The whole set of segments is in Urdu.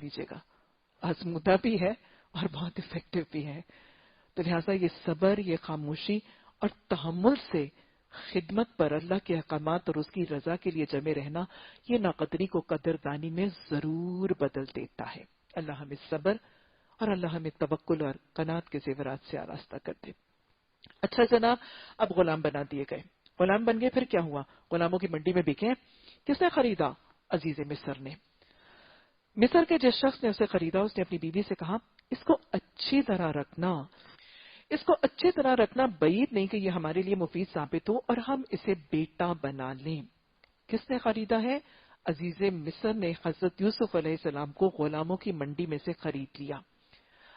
لیجیے گا، آزمودہ بھی ہے اور بہت افیکٹو بھی ہے. تو لہٰذا یہ صبر، یہ خاموشی اور تحمل سے خدمت پر اللہ کے احکامات اور اس کی رضا کے لیے جمے رہنا، یہ ناقدری کو قدردانی میں ضرور بدل دیتا ہے. اللہ ہمیں صبر اور اللہ ہمیں توکل اور قناعت کے زیورات سے آراستہ کر دے. اچھا جناب، اب غلام بنا دیے گئے. غلام بن گئے، پھر کیا ہوا؟ غلاموں کی منڈی میں بکے. کس نے خریدا؟ عزیز مصر نے. مصر کے جس شخص نے اسے خریدا، اس نے اپنی بیوی سے کہا اس کو اچھی طرح رکھنا، اس کو اچھی طرح رکھنا، بعید نہیں کہ یہ ہمارے لیے مفید ثابت ہو اور ہم اسے بیٹا بنا لیں. کس نے خریدا ہے؟ عزیز مصر نے حضرت یوسف علیہ السلام کو غلاموں کی منڈی میں سے خرید لیا.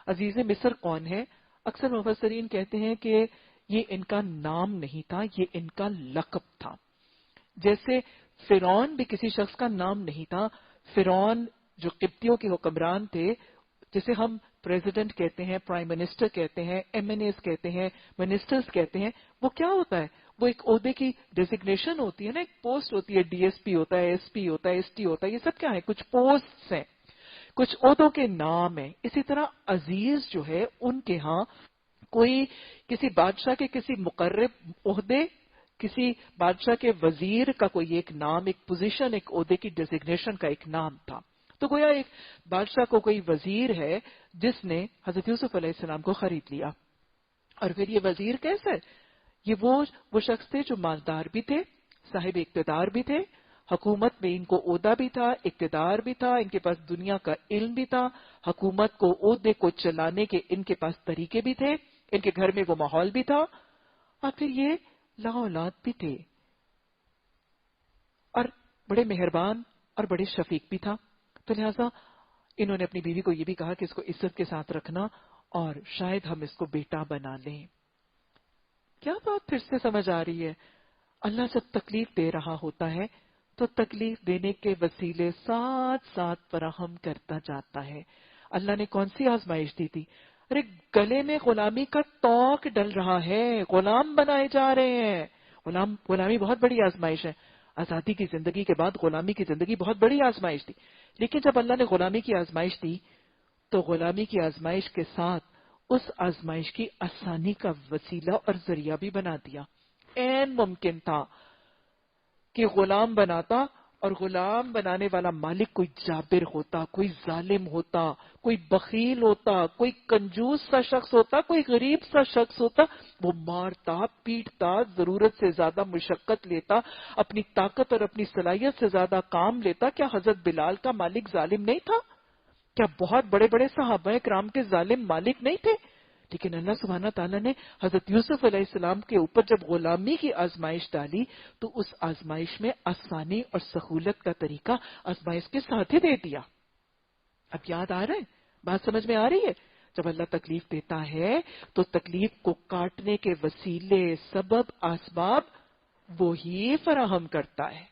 عزیز مصر کون ہے؟ اکثر مفسرین کہتے ہیں کہ یہ ان کا نام نہیں تھا، یہ ان کا لقب تھا. جیسے فرعون بھی کسی شخص کا نام نہیں تھا. فرعون جو قبطیوں کے حکمران تھے، جسے ہم پریزیڈنٹ کہتے ہیں، پرائم منسٹر کہتے ہیں، ایم این ایز کہتے ہیں، منسٹرز کہتے ہیں، وہ کیا ہوتا ہے؟ وہ ایک عہدے کی ڈیزگنیشن ہوتی ہے نا، ایک پوسٹ ہوتی ہے. ڈی ایس پی ہوتا ہے، ایس پی ہوتا ہے، ایس ٹی ہوتا ہے. یہ سب کیا ہے؟ کچھ پوسٹس ہیں، کچھ عہدوں کے نام ہیں. اسی طرح عزیز جو ہے ان کے ہاں کوئی کسی بادشاہ کے کسی مقرب عہدے، کسی بادشاہ کے وزیر کا کوئی ایک نام، ایک پوزیشن، ایک عہدے کی ڈیزگنیشن کا ایک نام تھا. تو گویا ایک بادشاہ کو کوئی وزیر ہے جس نے حضرت یوسف علیہ السلام کو خرید لیا. اور پھر یہ وزیر کیسے؟ یہ وہ شخص تھے جو مالدار بھی تھے، صاحب اقتدار بھی تھے، حکومت میں ان کو عہدہ بھی تھا، اقتدار بھی تھا، ان کے پاس دنیا کا علم بھی تھا، حکومت کو، عہدے کو چلانے کے ان کے پاس طریقے بھی تھے، ان کے گھر میں وہ ماحول بھی تھا، اور پھر یہ لا اولاد بھی تھے اور بڑے مہربان اور بڑے شفیق بھی تھا. تو لہٰذا انہوں نے اپنی بیوی کو یہ بھی کہا کہ اس کو عزت کے ساتھ رکھنا اور شاید ہم اس کو بیٹا بنا لیں. کیا بات پھر سے سمجھ آ رہی ہے؟ اللہ جب تکلیف دے رہا ہوتا ہے تو تکلیف دینے کے وسیلے ساتھ ساتھ فراہم کرتا جاتا ہے. اللہ نے کون سی آزمائش دی تھی؟ ارے گلے میں غلامی کا توق ڈل رہا ہے، غلام بنائے جا رہے ہیں. غلامی بہت بڑی آزمائش ہے. آزادی کی زندگی کے بعد غلامی کی زندگی بہت بڑی آزمائش تھی. لیکن جب اللہ نے غلامی کی آزمائش دی تو غلامی کی آزمائش کے ساتھ اس آزمائش کی آسانی کا وسیلہ اور ذریعہ بھی بنا دیا. این ممکن تھا کہ غلام بناتا اور غلام بنانے والا مالک کوئی جابر ہوتا، کوئی ظالم ہوتا، کوئی بخیل ہوتا، کوئی کنجوس سا شخص ہوتا، کوئی غریب سا شخص ہوتا. وہ مارتا، پیٹتا، ضرورت سے زیادہ مشقت لیتا، اپنی طاقت اور اپنی صلاحیت سے زیادہ کام لیتا. کیا حضرت بلال کا مالک ظالم نہیں تھا؟ کیا بہت بڑے بڑے صحابہ کرام کے ظالم مالک نہیں تھے؟ لیکن اللہ سبحانہ تعالیٰ نے حضرت یوسف علیہ السلام کے اوپر جب غلامی کی آزمائش ڈالی تو اس آزمائش میں آسانی اور سہولت کا طریقہ آزمائش کے ساتھ ہی دے دیا. اب یاد آ رہا ہے؟ بات سمجھ میں آ رہی ہے؟ جب اللہ تکلیف دیتا ہے تو تکلیف کو کاٹنے کے وسیلے، سبب، اسباب وہی فراہم کرتا ہے.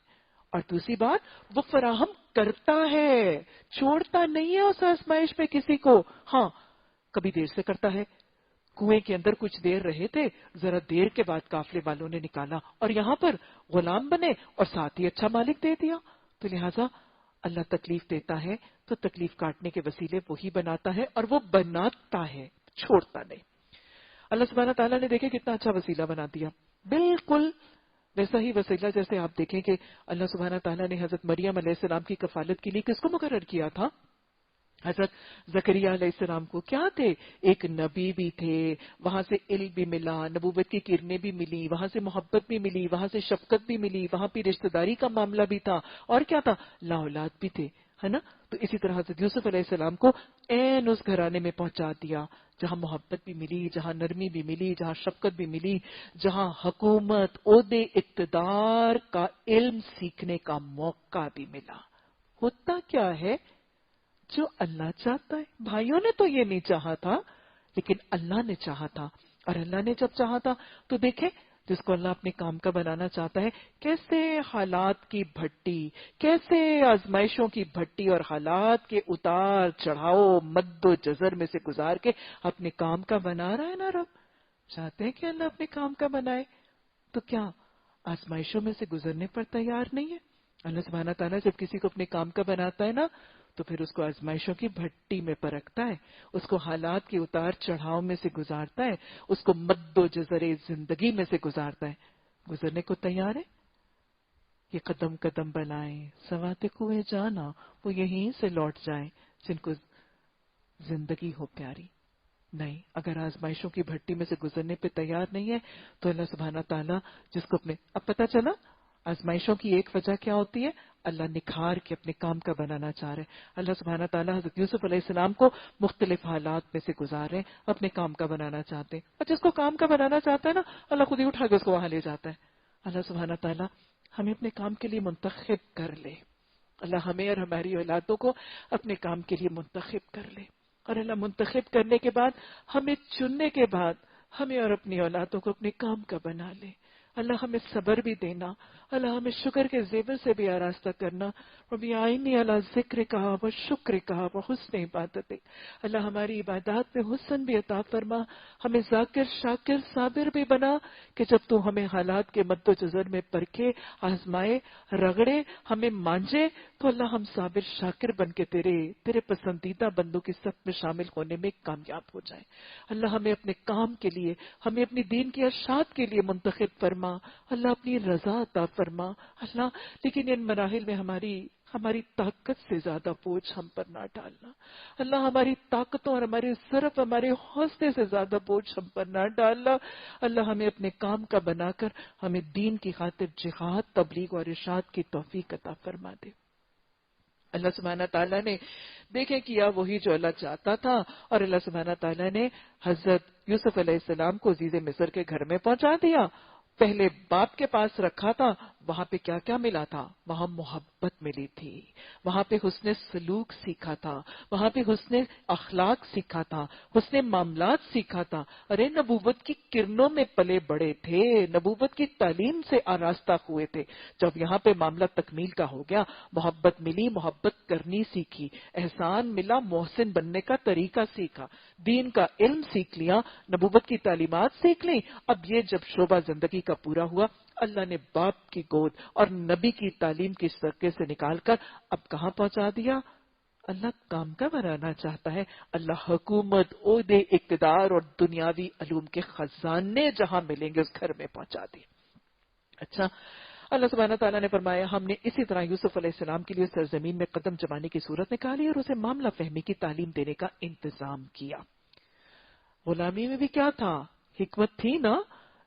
اور دوسری بات، وہ فراہم کرتا ہے، چھوڑتا نہیں ہے اس آزمائش پہ کسی کو. ہاں کبھی دیر سے کرتا ہے. کنویں کے اندر کچھ دیر رہے تھے، ذرا دیر کے بعد قافلے والوں نے نکالا اور یہاں پر غلام بنے اور ساتھ ہی اچھا مالک دے دیا. تو لہٰذا اللہ تکلیف دیتا ہے تو تکلیف کاٹنے کے وسیلے وہی بناتا ہے اور وہ بناتا ہے، چھوڑتا نہیں. اللہ سبحانہ تعالیٰ نے دیکھے کتنا اچھا وسیلہ بنا دیا. بالکل ویسا ہی وسیلہ جیسے آپ دیکھیں کہ اللہ سبحانہ تعالیٰ نے حضرت مریم علیہ السلام کی کفالت کے لیے کس کو مقرر کیا تھا؟ حضرت زکریا علیہ السلام کو. کیا تھے؟ ایک نبی بھی تھے، وہاں سے علم بھی ملا، نبوت کی کرنیں بھی ملی، وہاں سے محبت بھی ملی، وہاں سے شفقت بھی ملی، وہاں پہ رشتہ داری کا معاملہ بھی تھا، اور کیا تھا؟ لا اولاد بھی تھے، ہے نا. تو اسی طرح حضرت یوسف علیہ السلام کو عین اس گھرانے میں پہنچا دیا جہاں محبت بھی ملی، جہاں نرمی بھی ملی، جہاں شفقت بھی ملی، جہاں حکومت، عہدے، اقتدار کا علم سیکھنے کا موقع بھی ملا. ہوتا کیا ہے؟ جو اللہ چاہتا ہے. بھائیوں نے تو یہ نہیں چاہا تھا لیکن اللہ نے چاہا تھا. اور اللہ نے جب چاہا تھا تو دیکھیں جس کو اللہ اپنے کام کا بنانا چاہتا ہے کیسے حالات کی بھٹی، کیسے آزمائشوں کی بھٹی اور حالات کے اتار چڑھاؤ مد و جزر میں سے گزار کے اپنے کام کا بنا رہا ہے نا. رب چاہتے ہیں کہ اللہ اپنے کام کا بنائے تو کیا آزمائشوں میں سے گزرنے پر تیار نہیں ہے؟ اللہ سبحانہ تعالیٰ جب کسی کو اپنے کام کا بناتا ہے نا تو پھر اس کو آزمائشوں کی بھٹی میں پرکھتا ہے، اس کو حالات کے اتار چڑھاؤ میں سے گزارتا ہے، اس کو مد و جزر زندگی میں سے گزارتا ہے. گزرنے کو تیار ہے؟ یہ قدم قدم بنائیں سوات کوئے جانا، وہ یہیں سے لوٹ جائیں جن کو زندگی ہو پیاری. نہیں، اگر آزمائشوں کی بھٹی میں سے گزرنے پہ تیار نہیں ہے تو اللہ سبحانہ تعالیٰ جس کو اپنے اب پتہ چلا آزمائشوں کی ایک وجہ کیا ہوتی ہے، اللہ نکھار کے اپنے کام کا بنانا چاہ رہے ہیں. اللہ سبحانہ تعالیٰ حضرت یوسف علیہ السلام کو مختلف حالات میں سے گزار رہے ہیں، اپنے کام کا بنانا چاہتے ہیں. اور جس کو کام کا بنانا چاہتا ہے نا، اللہ خود ہی اٹھا کے اس کو وہاں لے جاتا ہے. اللہ سبحانہ تعالیٰ ہمیں اپنے کام کے لیے منتخب کر لے. اللہ ہمیں اور ہماری اولادوں کو اپنے کام کے لیے منتخب کر لے. اور اللہ منتخب کرنے کے بعد، ہمیں چننے کے بعد، ہمیں اور اپنی اولادوں کو اپنے کام کا بنا لے. اللہ ہمیں صبر بھی دینا، اللہ ہمیں شکر کے زیور سے بھی آراستہ کرنا. ربی آئینی اللہ ذکر کہا و شکر کہا و حسن عبادت. اللہ ہماری عبادات میں حسن بھی عطا فرما، ہمیں ذاکر شاکر صابر بھی بنا کہ جب تو ہمیں حالات کے مد و جزر میں پرکھے، آزمائے، رگڑے، ہمیں مانجے تو اللہ ہم صابر شاکر بن کے تیرے پسندیدہ بندوں کی صف میں شامل ہونے میں کامیاب ہو جائیں. اللہ ہمیں اپنے کام کے لیے، ہمیں اپنی دین کی ارشاد کے لیے منتخب فرما. اللہ اپنی رضا عطا فرما. اللہ لیکن ان مراحل میں ہماری طاقت سے زیادہ بوجھ ہم پر نہ ڈالنا. اللہ ہماری طاقتوں اور ہمارے حوصلے سے زیادہ بوجھ ہم پر نہ ڈالنا. اللہ ہمیں اپنے کام کا بنا کر ہمیں دین کی خاطر جہاد، تبلیغ اور ارشاد کی توفیق عطا فرما دے. اللہ سبحانہ تعالیٰ نے دیکھیں کیا وہی جو اللہ چاہتا تھا، اور اللہ سبحانہ تعالیٰ نے حضرت یوسف علیہ السلام کو عزیز مصر کے گھر میں پہنچا دیا. پہلے باپ کے پاس رکھا تھا، وہاں پہ کیا کیا ملا تھا؟ وہاں محبت ملی تھی، وہاں پہ حسن سلوک سیکھا تھا، وہاں پہ حسن اخلاق سیکھا تھا، حسن معاملات سیکھا تھا. ارے نبوت کی کرنوں میں پلے بڑے تھے، نبوت کی تعلیم سے آراستہ ہوئے تھے. جب یہاں پہ معاملہ تکمیل کا ہو گیا، محبت ملی، محبت کرنی سیکھی، احسان ملا، محسن بننے کا طریقہ سیکھا، دین کا علم سیکھ لیا، نبوت کی تعلیمات سیکھ لی. اب یہ جب شعبہ زندگی کا پورا ہوا، اللہ نے باپ کی گود اور نبی کی تعلیم کی سرکے سے نکال کر اب کہاں پہنچا دیا؟ اللہ کام کا بنانا چاہتا ہے. اللہ حکومت، عہدے، اقتدار اور دنیاوی علوم کے خزانے جہاں ملیں گے اس گھر میں پہنچا دی. اچھا، اللہ سبحانہ تعالیٰ نے فرمایا ہم نے اسی طرح یوسف علیہ السلام کے لیے سرزمین میں قدم جمانے کی صورت نکالی اور اسے معاملہ فہمی کی تعلیم دینے کا انتظام کیا. غلامی میں بھی کیا تھا؟ حکمت تھی نا.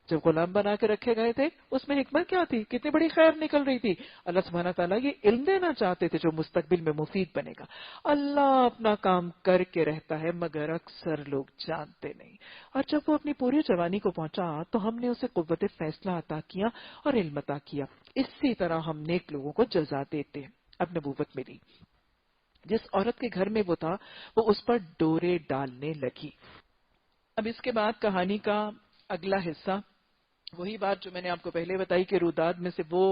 جب غلام بنا کے رکھے گئے تھے اس میں حکمت کیا تھی؟ کتنی بڑی خیر نکل رہی تھی. اللہ سبحانہ تعالیٰ یہ علم دینا چاہتے تھے جو مستقبل میں مفید بنے گا. اللہ اپنا کام کر کے رہتا ہے مگر اکثر لوگ جانتے نہیں. اور جب وہ اپنی پوری جوانی کو پہنچا تو ہم نے اسے قوت فیصلہ عطا کیا اور علم عطا کیا. اسی طرح ہم نیک لوگوں کو جزا دیتے ہیں. اب نبوت ملی، جس عورت کے گھر میں وہ تھا وہ اس پر ڈورے ڈالنے لگی. اب اس کے بعد کہانی کا اگلا حصہ وہی بات جو میں نے آپ کو پہلے بتائی کہ روداد میں سے وہ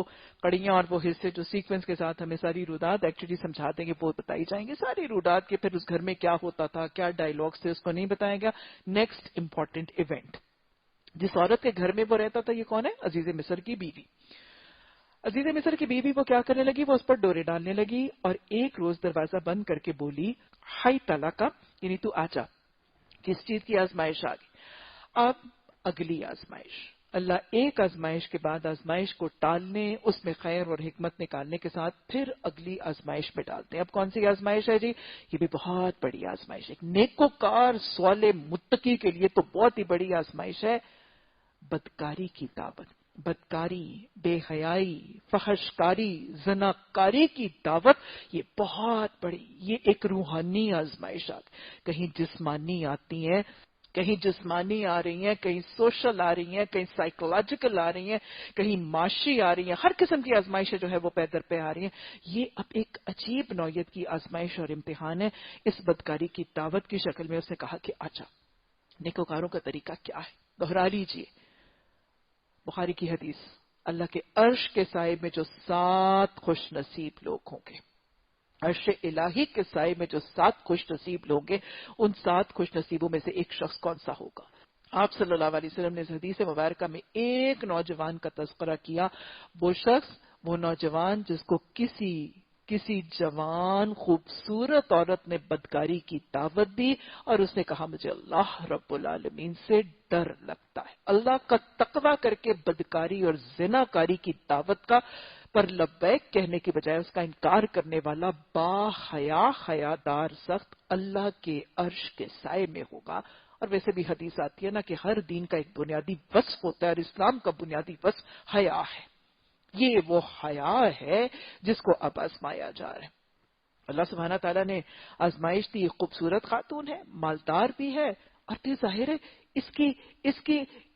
کڑیاں اور وہ حصے جو سیکوینس کے ساتھ ہمیں ساری روداد ایکچولی سمجھا دیں گے وہ بتائی جائیں گے. ساری روداد کے پھر اس گھر میں کیا ہوتا تھا، کیا ڈائیلاگس تھے، اس کو نہیں بتایا گیا. نیکسٹ امپورٹنٹ ایونٹ، جس عورت کے گھر میں وہ رہتا تھا یہ کون ہے؟ عزیز مصر کی بیوی. عزیز مصر کی بیوی وہ کیا کرنے لگی؟ وہ اس پر ڈورے ڈالنے لگی اور ایک روز دروازہ بند کر کے بولی ہائی تعالیٰ کا، یعنی تو آجا. کس چیز کی آزمائش آ گئی؟ اب اگلی آزمائش. اللہ ایک آزمائش کے بعد آزمائش کو ٹالنے، اس میں خیر اور حکمت نکالنے کے ساتھ پھر اگلی آزمائش میں ڈالتے ہیں. اب کون سی آزمائش ہے جی؟ یہ بھی بہت بڑی آزمائش ہے. نیکوکار صالح متقی کے لیے تو بہت ہی بڑی آزمائش ہے. بدکاری کی دعوت، بدکاری، بے حیائی، فحشکاری، زناکاری کی دعوت، یہ بہت بڑی، یہ ایک روحانی آزمائش آ گئی. کہیں جسمانی آتی ہیں، کہیں جسمانی آ رہی ہیں، کہیں سوشل آ رہی ہیں، کہیں سائیکولوجیکل آ رہی ہیں، کہیں معاشی آ رہی ہیں. ہر قسم کی آزمائشیں جو ہے وہ پے در پہ آ رہی ہیں. یہ اب ایک عجیب نوعیت کی آزمائش اور امتحان ہے. اس بدکاری کی دعوت کی شکل میں اس نے کہا کہ آجا. نیکوکاروں کا طریقہ کیا ہے؟ دہرا لیجیے. بخاری کی حدیث، اللہ کے عرش کے سائے میں جو 7 خوش نصیب لوگ ہوں گے، عرش الہی کے سائے میں جو 7 خوش نصیب لوگ ہیں، ان 7 خوش نصیبوں میں سے ایک شخص کون سا ہوگا؟ آپ صلی اللہ علیہ وسلم نے اس حدیث مبارکہ میں ایک نوجوان کا تذکرہ کیا. وہ شخص، وہ نوجوان جس کو کسی جوان خوبصورت عورت نے بدکاری کی دعوت دی اور اس نے کہا مجھے اللہ رب العالمین سے ڈر لگتا ہے، اللہ کا تقوی کر کے بدکاری اور زناکاری کی دعوت کا پر لبیک کہنے کی بجائے اس کا انکار کرنے والا با حیا حیادار سخت اللہ کے عرش کے سائے میں ہوگا۔ اور ویسے بھی حدیث آتی ہے نا کہ ہر دین کا ایک بنیادی وصف ہوتا ہے اور اسلام کا بنیادی وصف حیا ہے۔ یہ وہ حیا ہے جس کو اب آزمایا جا رہا ہے۔ اللہ سبحانہ تعالیٰ نے آزمائش دی، خوبصورت خاتون ہے، مالدار بھی ہے، اور پھر ظاہر ہے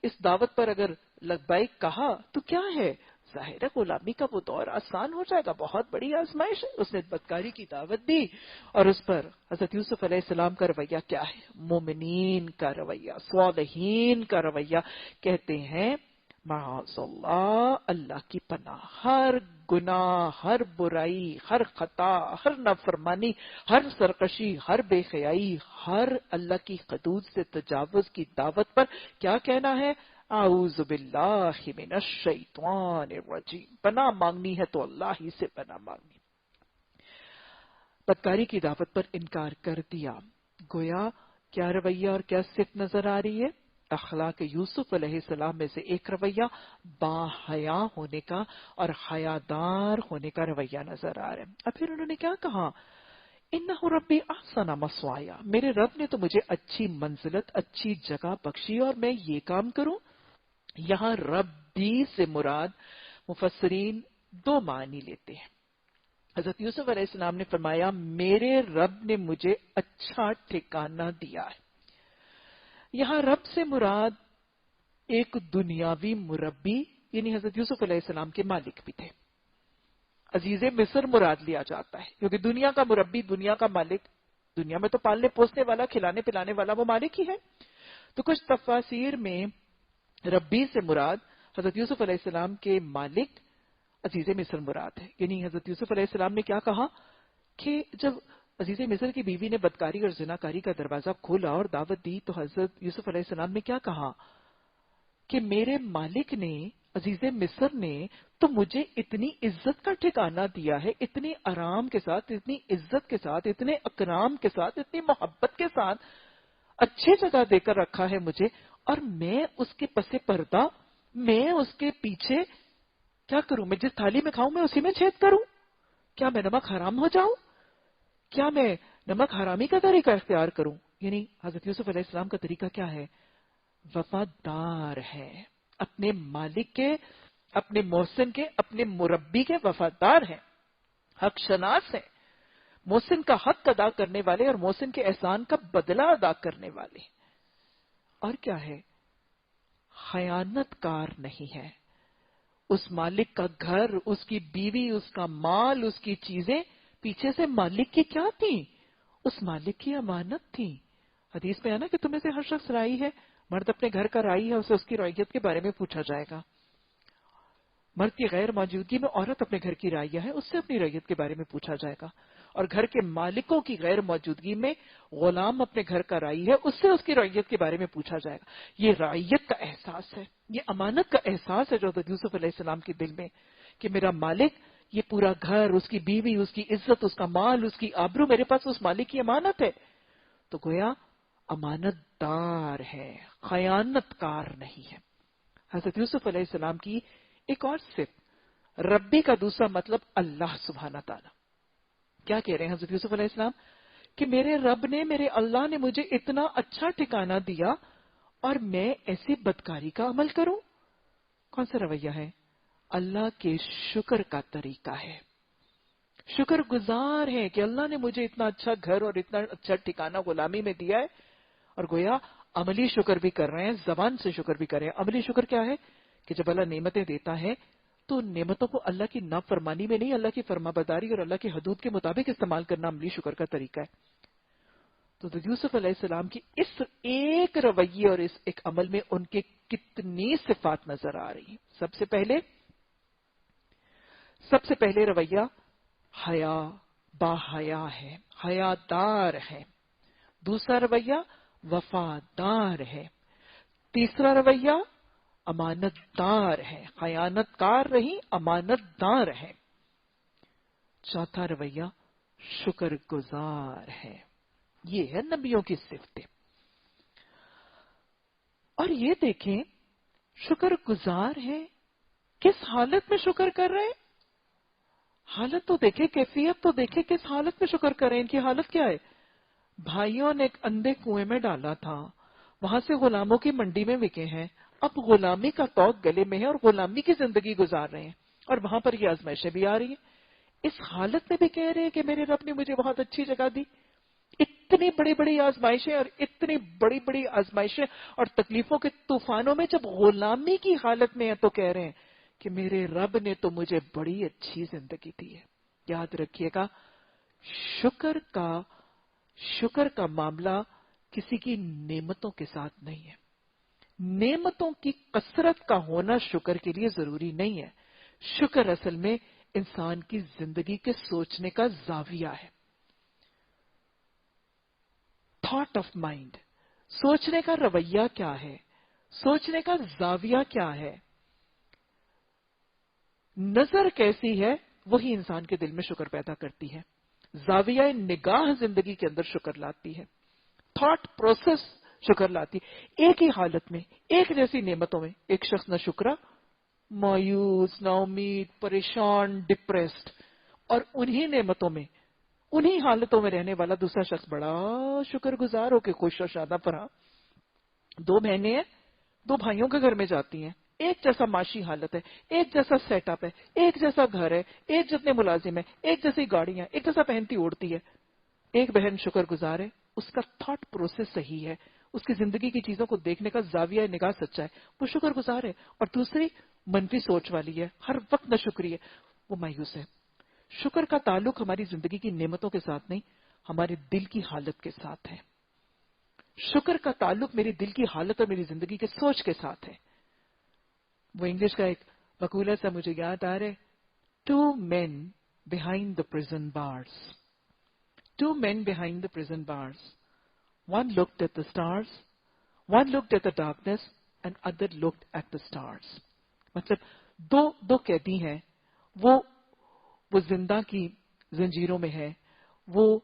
اس دعوت پر اگر لبیک کہا تو کیا ہے، ظاہر ہے غلامی کا وہ دور آسان ہو جائے گا، بہت بڑی آزمائش ہے۔ اس نے بدکاری کی دعوت دی اور اس پر حضرت یوسف علیہ السلام کا رویہ کیا ہے؟ مومنین کا رویہ، صالحین کا رویہ۔ کہتے ہیں معاذ اللہ، اللہ کی پناہ، ہر گناہ، ہر برائی، ہر خطا، ہر نافرمانی، ہر سرکشی، ہر بے حیائی، ہر اللہ کی حدود سے تجاوز کی دعوت پر کیا کہنا ہے؟ اعوذ باللہ من الشیطان الرجیم، پناہ مانگنی ہے تو اللہ ہی سے پناہ مانگنی۔ بدکاری کی دعوت پر انکار کر دیا، گویا کیا رویہ اور کیا صفت نظر آ رہی ہے؟ اخلاق یوسف علیہ السلام میں سے ایک رویہ با حیا ہونے کا اور حیادار ہونے کا رویہ نظر آ رہا ہے۔ اب پھر انہوں نے کیا کہا؟ انہ ربی احسن مثوایا، میرے رب نے تو مجھے اچھی منزلت، اچھی جگہ بخشی اور میں یہ کام کروں۔ یہاں ربی سے مراد مفسرین دو معنی لیتے ہیں۔ حضرت یوسف علیہ السلام نے فرمایا میرے رب نے مجھے اچھا ٹھکانہ دیا ہے۔ یہاں رب سے مراد ایک دنیاوی مربی، یعنی حضرت یوسف علیہ السلام کے مالک بھی تھے۔ عزیز مصر مراد لیا جاتا ہے کیونکہ دنیا کا مربی، دنیا کا مالک، دنیا میں تو پالنے پوسنے والا، کھلانے پلانے والا وہ مالک ہی ہے۔ تو کچھ تفاسیر میں ربی سے مراد حضرت یوسف علیہ السلام کے مالک عزیز مصر مراد ہے۔ یعنی حضرت یوسف علیہ السلام نے کیا کہا کہ جب عزیز مصر کی بیوی نے بدکاری اور زناکاری کا دروازہ کھولا اور دعوت دی تو حضرت یوسف علیہ السلام نے کیا کہا کہ میرے مالک نے، عزیز مصر نے تو مجھے اتنی عزت کا ٹھکانہ دیا ہے، اتنی آرام کے ساتھ، اتنی عزت کے ساتھ، اتنے اکرام کے ساتھ، اتنی محبت کے ساتھ اچھی جگہ دے کر رکھا ہے مجھے، اور میں اس کے پس پردہ، میں اس کے پیچھے کیا کروں؟ میں جس تھالی میں کھاؤں میں اسی میں چھید کروں؟ کیا میں نمک حرام ہو جاؤں؟ کیا میں نمک حرامی کا طریقہ اختیار کروں؟ یعنی حضرت یوسف علیہ السلام کا طریقہ کیا ہے؟ وفادار ہے، اپنے مالک کے، اپنے محسن کے، اپنے مربی کے وفادار ہیں، حق شناس ہیں، محسن کا حق ادا کرنے والے اور محسن کے احسان کا بدلہ ادا کرنے والے۔ اور کیا ہے؟ خیانت کار نہیں ہے۔ اس مالک کا گھر، اس کی بیوی، اس کا مال، اس کی چیزیں پیچھے سے مالک کی کیا تھی؟ اس مالک کی امانت تھی۔ حدیث میں ہے نا کہ تمہیں سے ہر شخص رائی ہے، مرد اپنے گھر کا رائی ہے، اسے اس کی رعیت کے بارے میں پوچھا جائے گا۔ مرد کی غیر موجودگی میں عورت اپنے گھر کی رعیہ ہے، اس سے اپنی رعیت کے بارے میں پوچھا جائے گا، اور گھر کے مالکوں کی غیر موجودگی میں غلام اپنے گھر کا رائی ہے، اس سے اس کی رعیت کے بارے میں پوچھا جائے گا۔ یہ رعیت کا احساس ہے، یہ امانت کا احساس ہے جو حضرت یوسف علیہ السلام کے دل میں، کہ میرا مالک، یہ پورا گھر، اس کی بیوی، اس کی عزت، اس کا مال، اس کی آبرو میرے پاس اس مالک کی امانت ہے۔ تو گویا امانت دار ہے، خیانت کار نہیں ہے۔ حضرت یوسف علیہ السلام کی ایک اور صفت، ربی کا دوسرا مطلب اللہ سبحانہ تعالی۔ کیا کہہ رہے ہیں حضرت یوسف علیہ السلام؟ کہ میرے رب نے، میرے اللہ نے مجھے اتنا اچھا ٹھکانہ دیا اور میں ایسی بدکاری کا عمل کروں؟ کون سا رویہ ہے؟ اللہ کے شکر کا طریقہ ہے، شکر گزار ہے کہ اللہ نے مجھے اتنا اچھا گھر اور اتنا اچھا ٹھکانہ غلامی میں دیا ہے، اور گویا عملی شکر بھی کر رہے ہیں، زبان سے شکر بھی کر رہے ہیں۔ عملی شکر کیا ہے؟ کہ جب اللہ نعمتیں دیتا ہے تو ان نعمتوں کو اللہ کی نافرمانی میں نہیں، اللہ کی فرمانبرداری اور اللہ کی حدود کے مطابق استعمال کرنا عملی شکر کا طریقہ ہے۔ تو یوسف علیہ السلام کی اس ایک رویے اور اس ایک عمل میں ان کے کتنی صفات نظر آ رہی ہیں۔ سب سے پہلے رویہ حیا، با حیا ہے، حیادار ہے۔ دوسرا رویہ وفادار ہے۔ تیسرا رویہ امانت دار ہے، خیانت کار نہیں، امانت دار ہے۔ چوتھا رویہ شکر گزار ہے. یہ ہے نبیوں کی صفتیں. اور یہ دیکھیں شکر گزار ہے، کس حالت میں شکر کر رہے ہیں؟ حالت تو دیکھیں، کیفیت تو دیکھیں، کس حالت میں شکر کر رہے ہیں. ان کی حالت کیا ہے؟ بھائیوں نے ایک اندھے کنویں میں ڈالا تھا، وہاں سے غلاموں کی منڈی میں بکے ہیں، اب غلامی کا توق گلے میں ہے اور غلامی کی زندگی گزار رہے ہیں، اور وہاں پر یہ آزمائشیں بھی آ رہی ہیں. اس حالت میں بھی کہہ رہے ہیں کہ میرے رب نے مجھے بہت اچھی جگہ دی. اتنی بڑی بڑی آزمائشیں اور اتنی بڑی بڑی آزمائشیں اور تکلیفوں کے طوفانوں میں جب غلامی کی حالت میں ہے تو کہہ رہے ہیں کہ میرے رب نے تو مجھے بڑی اچھی زندگی دی ہے. یاد رکھیے گا، شکر کا معاملہ کسی کی نعمتوں کے ساتھ نہیں ہے. نعمتوں کی کثرت کا ہونا شکر کے لیے ضروری نہیں ہے. شکر اصل میں انسان کی زندگی کے سوچنے کا زاویہ ہے. تھاٹ آف مائنڈ، سوچنے کا رویہ کیا ہے، سوچنے کا زاویہ کیا ہے، نظر کیسی ہے، وہی انسان کے دل میں شکر پیدا کرتی ہے. زاویہ نگاہ زندگی کے اندر شکر لاتی ہے. تھاٹ پروسیس شکر لاتی. ایک ہی حالت میں، ایک جیسی نعمتوں میں ایک شخص نہ شکرا، مایوس، نا امید، پریشان، ڈپریسڈ، اور انہی نعمتوں میں، انہی حالتوں میں رہنے والا دوسرا شخص بڑا شکر گزار ہو کے خوش و شادہ پرا. دو بہنیں ہیں، دو بھائیوں کے گھر میں جاتی ہیں، ایک جیسا معاشی حالت ہے، ایک جیسا سیٹ اپ ہے، ایک جیسا گھر ہے، ایک جتنے ملازم ہیں، ایک جیسی گاڑیاں، ایک جیسا پہنتی اوڑھتی ہے. ایک بہن شکر گزار ہے، اس کا تھاٹ پروسیس صحیح ہے، اس کی زندگی کی چیزوں کو دیکھنے کا زاویہ نگاہ سچا ہے، وہ شکر گزار ہے. اور دوسری منفی سوچ والی ہے، ہر وقت ناشکری ہے، وہ مایوس ہے. شکر کا تعلق ہماری زندگی کی نعمتوں کے ساتھ نہیں، ہمارے دل کی حالت کے ساتھ ہے. شکر کا تعلق میری دل کی حالت اور میری زندگی کے سوچ کے ساتھ ہے. وہ انگلش کا ایک مقولہ سا مجھے یاد آ رہا ہے، two men behind the prison bars. Two men behind the prison bars. One looked at the stars, one looked at the darkness, and other looked at the stars. مطلب دو قیدی ہیں، وہ زندہ کی زنجیروں میں ہے، وہ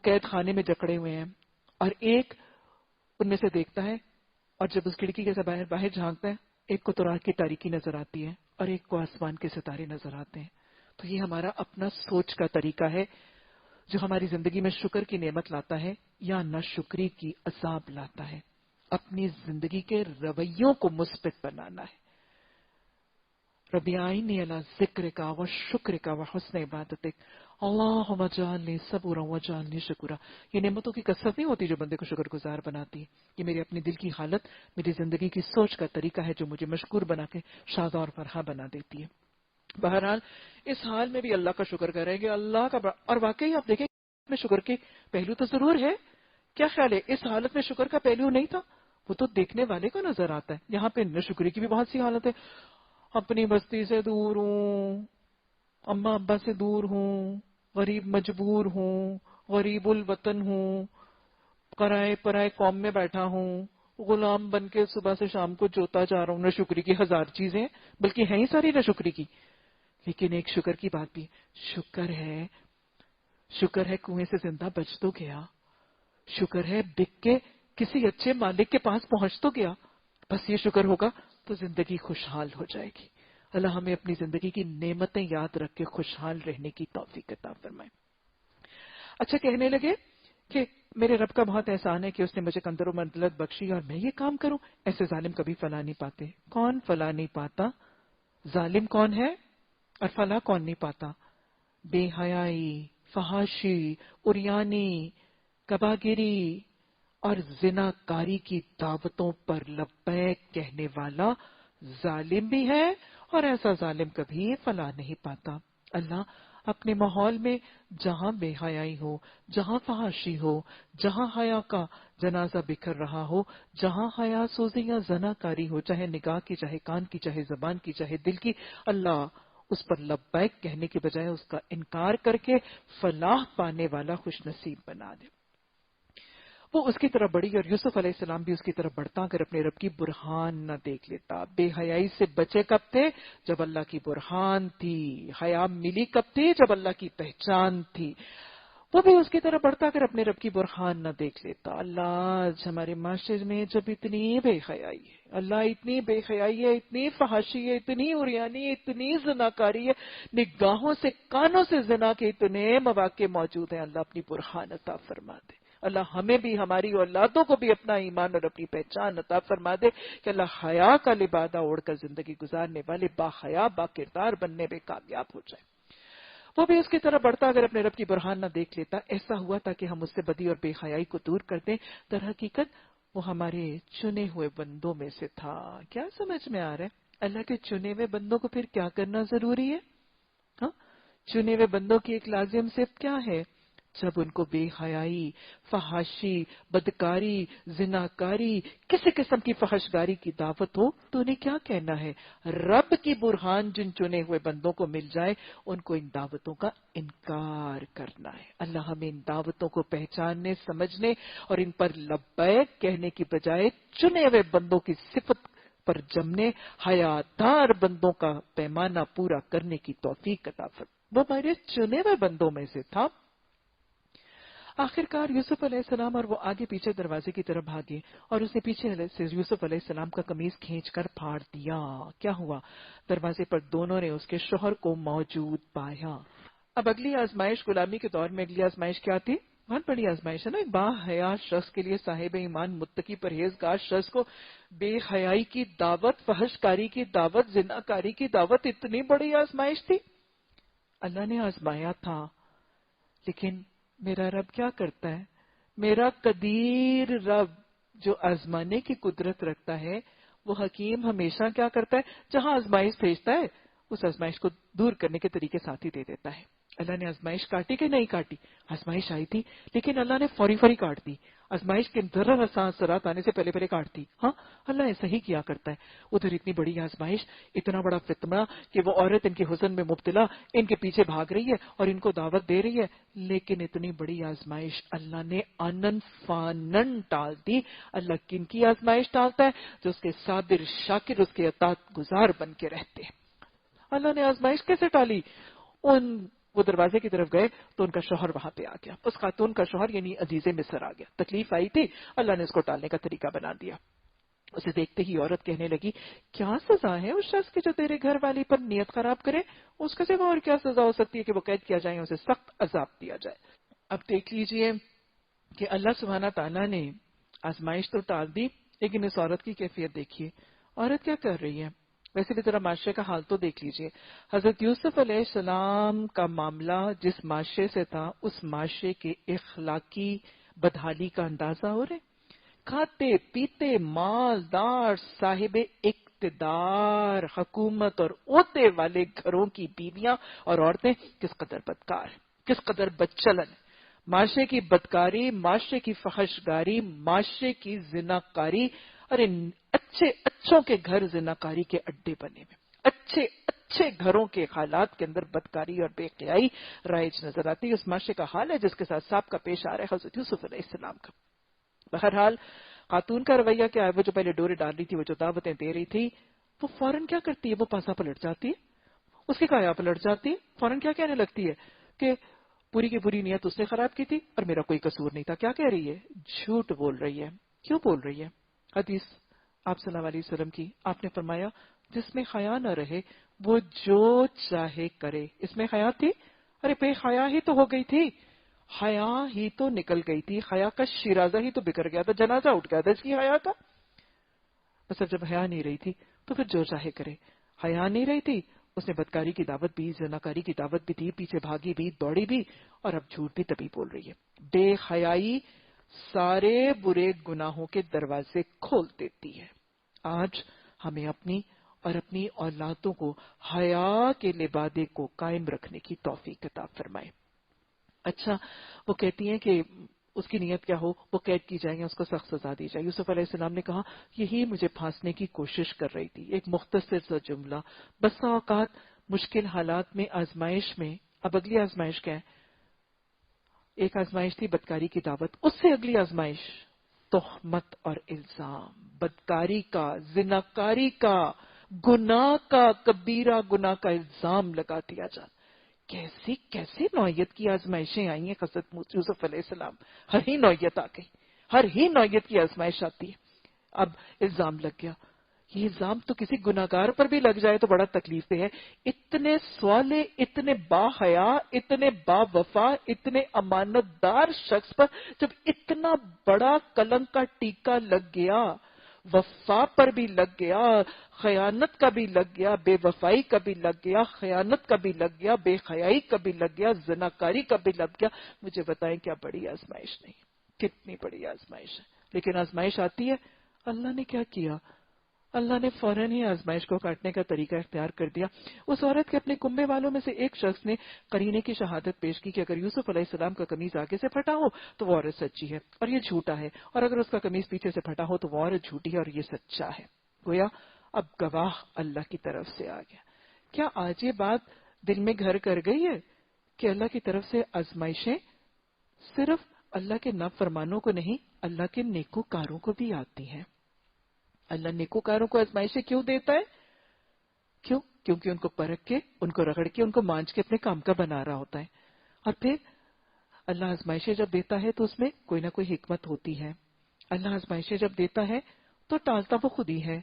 قید خانے میں جکڑے ہوئے ہیں، اور ایک ان میں سے دیکھتا ہے، اور جب اس کھڑکی کے سے باہر جھانکتا ہے، ایک کو تو رات کی تاریکی نظر آتی ہے اور ایک کو آسمان کے ستارے نظر آتے ہیں. تو یہ ہمارا اپنا سوچ کا طریقہ ہے جو ہماری زندگی میں شکر کی نعمت لاتا ہے یا ناشکری کی عذاب لاتا ہے. اپنی زندگی کے رویوں کو مثبت بنانا ہے. ربی آئینی علی ذکرک و شکرک و حسن عبادتک اللہم اجعلنی صبورا واجعلنی شکورا. یہ نعمتوں کی کثرت نہیں ہوتی جو بندے کو شکر گزار بناتی ہے، یہ میری اپنی دل کی حالت، میری زندگی کی سوچ کا طریقہ ہے جو مجھے مشکور بنا کے شاد اور فرحہ بنا دیتی ہے. بہرحال اس حال میں بھی اللہ کا شکر کریں گے، اللہ کا اور واقعی آپ دیکھیں میں شکر کے پہلو تو ضرور ہے. کیا خیال ہے اس حالت میں شکر کا پہلو نہیں تھا؟ وہ تو دیکھنے والے کو نظر آتا ہے. یہاں پہ ناشکری کی بھی بہت سی حالت ہے. اپنی بستی سے دور ہوں، اماں ابا سے دور ہوں، غریب مجبور ہوں، غریب الوطن ہوں، پرائے قوم میں بیٹھا ہوں، غلام بن کے صبح سے شام کو جوتا جا رہا ہوں. ناشکری کی ہزار چیزیں، بلکہ ہیں ہی ساری ناشکری کی. لیکن ایک شکر کی بات بھی، شکر ہے کنویں سے زندہ بچ تو گیا، شکر ہے بک کے کسی اچھے مالک کے پاس پہنچ تو گیا. بس یہ شکر ہوگا تو زندگی خوشحال ہو جائے گی. اللہ ہمیں اپنی زندگی کی نعمتیں یاد رکھ کے خوشحال رہنے کی توفیق عطا فرمائے. اچھا کہنے لگے کہ میرے رب کا بہت احسان ہے کہ اس نے مجھے قدر و منزلت بخشی اور میں یہ کام کروں. ایسے ظالم کبھی فلاح نہیں پاتے. کون فلاح نہیں پاتا؟ ظالم کون ہے اور فلاح کون نہیں پاتا؟ بے حیائی، فحاشی، عریانی، کباگری اور زنا کاری کی دعوتوں پر لبیک کہنے والا ظالم بھی ہے، اور ایسا ظالم کبھی فلاح نہیں پاتا. اللہ اپنے ماحول میں جہاں بے حیائی ہو، جہاں فحاشی ہو، جہاں حیا کا جنازہ بکھر رہا ہو، جہاں حیا سوزی یا زنا کاری ہو، چاہے نگاہ کی، چاہے کان کی، چاہے زبان کی، چاہے دل کی، اللہ اس پر لبیک کہنے کے بجائے اس کا انکار کر کے فلاح پانے والا خوش نصیب بنا دے. وہ اس کی طرف بڑھی اور یوسف علیہ السلام بھی اس کی طرف بڑھتا اگر اپنے رب کی برہان نہ دیکھ لیتا. بے حیائی سے بچے کب تھے؟ جب اللہ کی برہان تھی. حیا ملی کب تھی؟ جب اللہ کی پہچان تھی. وہ بھی اس کی طرف بڑھتا اگر اپنے رب کی برہان نہ دیکھ لیتا. اللہ آج ہمارے معاشرے میں جب اتنی بے حیائی ہے، اللہ اتنی بے حیائی ہے، اتنی فحاشی ہے، اتنی عریانی ہے، اتنی زناکاری ہے، نگاہوں سے کانوں سے زنا کے اتنے مواقع موجود ہیں. اللہ اپنی برہان عطا فرما دے. اللہ ہمیں بھی، ہماری اولادوں کو بھی اپنا ایمان اور اپنی پہچان عطا فرما دے کہ اللہ حیا کا لبادہ اوڑھ کر زندگی گزارنے والے با حیا با کردار بننے میں کامیاب ہو جائے. وہ بھی اس کی طرف بڑھتا اگر اپنے رب کی برہان نہ دیکھ لیتا. ایسا ہوا تاکہ ہم اس سے بدی اور بے حیائی کو دور کر دیں. در حقیقت وہ ہمارے چنے ہوئے بندوں میں سے تھا. کیا سمجھ میں آ رہا ہے؟ اللہ کے چنے ہوئے بندوں کو پھر کیا کرنا ضروری ہے؟ ہاں، چنے ہوئے بندوں کی ایک لازم صفت کیا ہے؟ جب ان کو بے حیائی، فحاشی، بدکاری، زناکاری، کسی قسم کی فحشگاری کی دعوت ہو تو انہیں کیا کہنا ہے؟ رب کی برہان جن چنے ہوئے بندوں کو مل جائے ان کو ان دعوتوں کا انکار کرنا ہے. اللہ ہمیں ان دعوتوں کو پہچاننے، سمجھنے اور ان پر لبیک کہنے کی بجائے چنے ہوئے بندوں کی صفت پر جمنے، حیادار بندوں کا پیمانہ پورا کرنے کی توفیق عطا فرمائے. وہ ہمارے چنے ہوئے بندوں میں سے تھا. آخر کار یوسف علیہ السلام اور وہ آگے پیچھے دروازے کی طرف بھاگے اور اس نے پیچھے سے یوسف علیہ السلام کا قمیض کھینچ کر پھاڑ دیا. کیا ہوا؟ دروازے پر دونوں نے اس کے شوہر کو موجود پایا. اب اگلی آزمائش، غلامی کے دور میں اگلی آزمائش کیا تھی؟ بہت بڑی آزمائش ہے نا. ایک با حیا شخص کے لیے، صاحب ایمان متقی پرہیزگار شخص کو بے حیائی کی دعوت، فحش کاری کی دعوت، زنا کاری کی دعوت اتنی بڑی آزمائش تھی. اللہ نے آزمایا تھا، لیکن میرا رب کیا کرتا ہے؟ میرا قدیر رب جو آزمانے کی قدرت رکھتا ہے، وہ حکیم ہمیشہ کیا کرتا ہے؟ جہاں آزمائش بھیجتا ہے اس آزمائش کو دور کرنے کے طریقے ساتھ ہی دے دیتا ہے. اللہ نے آزمائش کاٹی کہ نہیں کاٹی؟ آزمائش آئی تھی لیکن اللہ نے فوری فوری کاٹ دی. آزمائش کے ذرا اثرات آنے سے پہلے پہلے کاٹ دی. ہاں، اللہ ایسا ہی کیا کرتا ہے. ادھر اتنی بڑی آزمائش، اتنا بڑا فتنہ کہ وہ عورت ان کے حسن میں مبتلا ان کے پیچھے بھاگ رہی ہے اور ان کو دعوت دے رہی ہے، لیکن اتنی بڑی آزمائش اللہ نے آنن فانن ٹال دی. اللہ کن کی آزمائش ٹالتا ہے؟ جو اس کے صابر شاکر، اس کے اطاعت گزار بن کے رہتے ہیں. اللہ نے آزمائش کیسے ٹالی؟ وہ دروازے کی طرف گئے تو ان کا شوہر وہاں پہ آ گیا. اس خاتون کا شوہر یعنی عزیز مصر آ گیا. تکلیف آئی تھی، اللہ نے اس کو ٹالنے کا طریقہ بنا دیا. اسے دیکھتے ہی عورت کہنے لگی، کیا سزا ہے اس شخص کی جو تیرے گھر والی پر نیت خراب کرے؟ اس کے سوا اور کیا سزا ہو سکتی ہے کہ وہ قید کیا جائے، اسے سخت عذاب دیا جائے. اب دیکھ لیجئے کہ اللہ سبحانہ تعالیٰ نے آزمائش تو ٹال دی، لیکن اس عورت کی کیفیت دیکھیے. عورت کیا کر رہی ہے؟ ویسے بھی ذرا معاشرے کا حال تو دیکھ لیجئے. حضرت یوسف علیہ السلام کا معاملہ جس معاشرے سے تھا، اس معاشرے کے اخلاقی بدحالی کا اندازہ ہو رہے. کھاتے پیتے مالدار صاحب اقتدار، حکومت اور عہدے والے گھروں کی بیویاں اور عورتیں کس قدر بدکار ہیں، کس قدر بدچلن ہیں. معاشرے کی بدکاری، معاشرے کی فحشگاری، معاشرے کی زناکاری. ارے اچھے اچھوں کے گھر زناکاری کے اڈے بنے ہوئے، اچھے اچھے گھروں کے حالات کے اندر بدکاری اور بے حیائی رائج نظر آتی ہے. اس معاشرے کا حال ہے جس کے ساتھ سابقہ کا پیش آ رہا ہے حضرت یوسف علیہ السلام کا. بہرحال خاتون کا رویہ کیا ہے؟ وہ جو پہلے ڈورے ڈال رہی تھی، وہ جو دعوتیں دے رہی تھی، وہ فوراً کیا کرتی ہے؟ وہ پاسا پلٹ جاتی ہے، اس کی کایا پلٹ جاتی ہے. فوراً کیا کہنے لگتی ہے کہ پوری کی پوری نیت اس نے خراب کی تھی اور میرا کوئی قصور نہیں تھا. کیا کہہ رہی ہے؟ جھوٹ بول رہی ہے. کیوں بول رہی ہے؟ حدیث آپ صلی اللہ علیہ وسلم کی، آپ نے فرمایا جس میں حیا نہ رہے وہ جو چاہے کرے. اس میں حیا تھی؟ ارے بے حیا ہی تو ہو گئی تھی، حیا ہی تو نکل گئی تھی، حیا کا شیرازہ ہی تو بکھر گیا تھا، جنازہ اٹھ گیا تھا اس کی حیا کا. بس اب جب حیا نہیں رہی تھی تو پھر جو چاہے کرے. حیا نہیں رہی تھی، اس نے بدکاری کی دعوت بھی، زناکاری کی دعوت بھی دی، پیچھے بھاگی بھی، دوڑی بھی، اور اب جھوٹ بھی تبھی بول رہی ہے. بے حیائی سارے برے گناہوں کے دروازے کھول دیتی ہے. آج ہمیں اپنی اور اپنی اولادوں کو حیا کے لبادے کو قائم رکھنے کی توفیق عطا فرمائے. اچھا، وہ کہتی ہیں کہ اس کی نیت کیا ہو، وہ قید کی جائے یا اس کو سخت سزا دی جائے. یوسف علیہ السلام نے کہا یہی مجھے پھانسنے کی کوشش کر رہی تھی. ایک مختصر سا جملہ. بسا اوقات مشکل حالات میں، آزمائش میں، اب اگلی آزمائش کیا ہے؟ ایک آزمائش تھی بدکاری کی دعوت، اس سے اگلی آزمائش تہمت اور الزام، بدکاری کا، زناکاری کا، گناہ کا، کبیرہ گناہ کا الزام لگا دیا جاتا. کیسی کیسی نوعیت کی آزمائشیں آئی ہیں حضرت یوسف علیہ السلام. ہر ہی نوعیت آ گئی، ہر ہی نوعیت کی آزمائش آتی ہے. اب الزام لگ گیا. یہ الزام تو کسی گناہگار پر بھی لگ جائے تو بڑا تکلیف دہ ہے. اتنے سوالے، اتنے با حیا، اتنے با وفا، اتنے امانت دار شخص پر جب اتنا بڑا کلنک کا ٹیکا لگ گیا، وفا پر بھی لگ گیا، خیانت کا بھی لگ گیا، بے وفائی کا بھی لگ گیا، خیانت کا بھی لگ گیا، بے حیائی کا بھی لگ گیا، زناکاری کا بھی لگ گیا. مجھے بتائیں کیا بڑی آزمائش نہیں؟ کتنی بڑی آزمائش ہے. لیکن آزمائش آتی ہے. اللہ نے کیا کیا؟ اللہ نے فوراً ہی آزمائش کو کاٹنے کا طریقہ اختیار کر دیا. اس عورت کے اپنے کنبے والوں میں سے ایک شخص نے قرینے کی شہادت پیش کی کہ اگر یوسف علیہ السلام کا قمیض آگے سے پھٹا ہو تو وہ عورت سچی ہے اور یہ جھوٹا ہے، اور اگر اس کا قمیض پیچھے سے پھٹا ہو تو وہ عورت جھوٹی ہے اور یہ سچا ہے. گویا اب گواہ اللہ کی طرف سے آ گیا. کیا آج یہ بات دل میں گھر کر گئی ہے کہ اللہ کی طرف سے آزمائشیں صرف اللہ کے نافرمانوں کو نہیں، اللہ کے نیکوکاروں کو بھی آتی ہیں. اللہ نیکوکاروں کو آزمائشیں کیوں دیتا ہے؟ کیوں؟ کیونکہ ان کو پرکھ کے، ان کو رگڑ کے، ان کو مانچ کے اپنے کام کا بنا رہا ہوتا ہے. اور پھر اللہ آزمائشیں جب دیتا ہے تو اس میں کوئی نہ کوئی حکمت ہوتی ہے. اللہ آزمائشیں جب دیتا ہے تو ٹالتا وہ خود ہی ہے،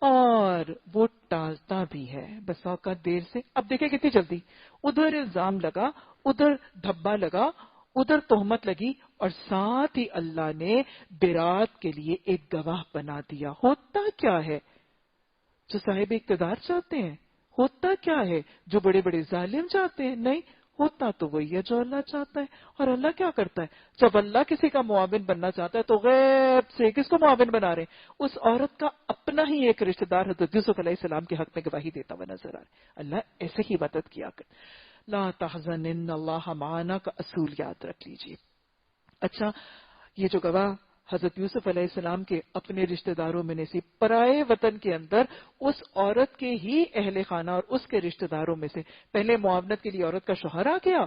اور وہ ٹالتا بھی ہے بس اوقات دیر سے. اب دیکھیں کتنی جلدی ادھر الزام لگا، ادھر دھبا لگا، ادھر تہمت لگی، اور ساتھ ہی اللہ نے برات کے لیے ایک گواہ بنا دیا. ہوتا کیا ہے جو صاحب اقتدار چاہتے ہیں؟ ہوتا کیا ہے جو بڑے بڑے ظالم چاہتے ہیں؟ نہیں، ہوتا تو وہی ہے جو اللہ چاہتا ہے. اور اللہ کیا کرتا ہے؟ جب اللہ کسی کا معاون بننا چاہتا ہے تو غیب سے کس کو معاون بنا رہے ہیں؟ اس عورت کا اپنا ہی ایک رشتہ دار حضرت یوسف علیہ السلام کے حق میں گواہی دیتا ہوا نظر آ رہا ہے. اللہ ایسے ہی مدد کیا کر. لا تحزن ان اللہ معنا کا اصول یاد رکھ لیجیے. اچھا، یہ جو گواہ حضرت یوسف علیہ السلام کے اپنے رشتہ داروں میں سے پرائے وطن کے اندر اس عورت کے ہی اہل خانہ اور اس کے رشتہ داروں میں سے پہلے معاونت کے لیے عورت کا شوہر آ گیا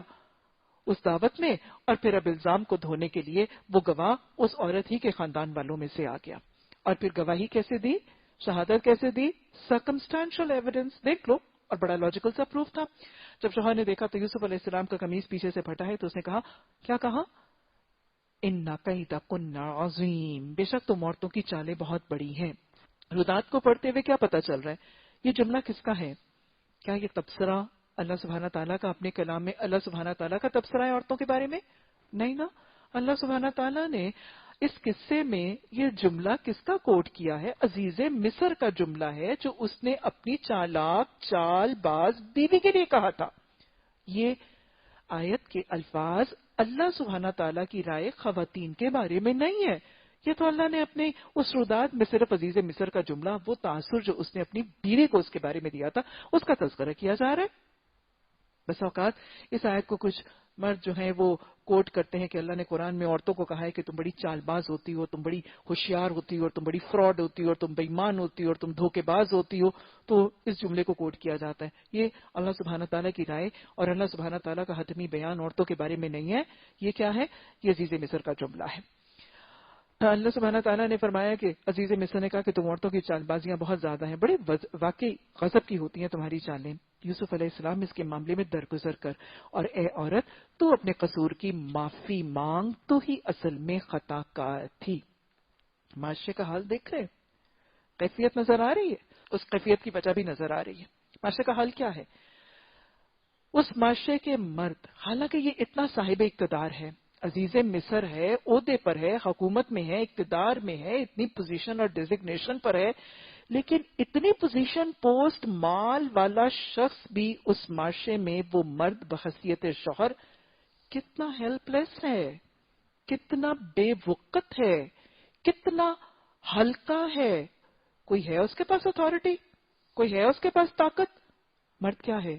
اس دعوت میں، اور پھر اب الزام کو دھونے کے لیے وہ گواہ اس عورت ہی کے خاندان والوں میں سے آ گیا. اور پھر گواہی کیسے دی؟ شہادت کیسے دی؟ Circumstantial evidence. دیکھ لو. اور بڑا لاجیکل سا پروف تھا. جب شوہر نے دیکھا تو یوسف علیہ السلام کا قمیض پیچھے سے پھٹا ہے تو اس نے کہا، کیا کہا؟ اِنَّ کَیْدَکُنَّ عَظِیمٌ، بے شک تم عورتوں کی چالیں بہت بڑی ہیں. رودات کو پڑھتے ہوئے کیا پتا چل رہا ہے؟ یہ جملہ کس کا ہے؟ کیا یہ تبصرہ اللہ سبحانہ تعالیٰ کا اپنے کلام میں اللہ سبحانہ تعالیٰ کا تبصرہ ہے عورتوں کے بارے میں؟ نہیں نا. اللہ سبحانہ تعالیٰ نے اس قصے میں یہ جملہ کس کا کوٹ کیا ہے؟ عزیز مصر کا جملہ ہے جو اس نے اپنی چالاک چال باز بیوی کے لیے کہا تھا. یہ آیت کے الفاظ اللہ سبحانہ تعالیٰ کی رائے خواتین کے بارے میں نہیں ہے. یہ تو اللہ نے اپنے اس رودات میں صرف عزیز مصر کا جملہ، وہ تاثر جو اس نے اپنی بیوی کو اس کے بارے میں دیا تھا، اس کا تذکرہ کیا جا رہا ہے. بس اوقات اس آیت کو کچھ مرد جو ہیں وہ کوٹ کرتے ہیں کہ اللہ نے قرآن میں عورتوں کو کہا ہے کہ تم بڑی چال باز ہوتی ہو، تم بڑی ہوشیار ہوتی ہو، اور تم بڑی فراڈ ہوتی ہو، اور تم بے ایمان ہوتی ہو، اور تم دھوکے باز ہوتی ہو، تو اس جملے کو کوٹ کیا جاتا ہے. یہ اللہ سبحانہ تعالیٰ کی رائے اور اللہ سبحانہ تعالیٰ کا حتمی بیان عورتوں کے بارے میں نہیں ہے. یہ کیا ہے؟ یہ عزیز مصر کا جملہ ہے. اللہ سبحانہ تعالیٰ نے فرمایا کہ عزیز مصر نے کہا کہ تم عورتوں کی چال بازیاں بہت زیادہ ہیں، بڑے واقعی غضب کی ہوتی ہیں تمہاری چالیں. یوسف علیہ السلام اس کے معاملے میں درگزر کر، اور اے عورت تو اپنے قصور کی معافی مانگ، تو ہی اصل میں خطا کار تھی. معاشرے کا حال دیکھ رہے، کیفیت نظر آ رہی ہے، اس کیفیت کی وجہ بھی نظر آ رہی ہے. معاشرے کا حال کیا ہے؟ اس معاشرے کے مرد، حالانکہ یہ اتنا صاحب اقتدار ہے، عزیز مصر ہے، عہدے پر ہے، حکومت میں ہے، اقتدار میں ہے، اتنی پوزیشن اور ڈیزگنیشن پر ہے، لیکن اتنی پوزیشن، پوسٹ، مال والا شخص بھی اس معاشرے میں وہ مرد بحیثیت شوہر کتنا ہیلپ لیس ہے، کتنا بے وقت ہے، کتنا ہلکا ہے. کوئی ہے اس کے پاس اتھارٹی؟ کوئی ہے اس کے پاس طاقت؟ مرد کیا ہے؟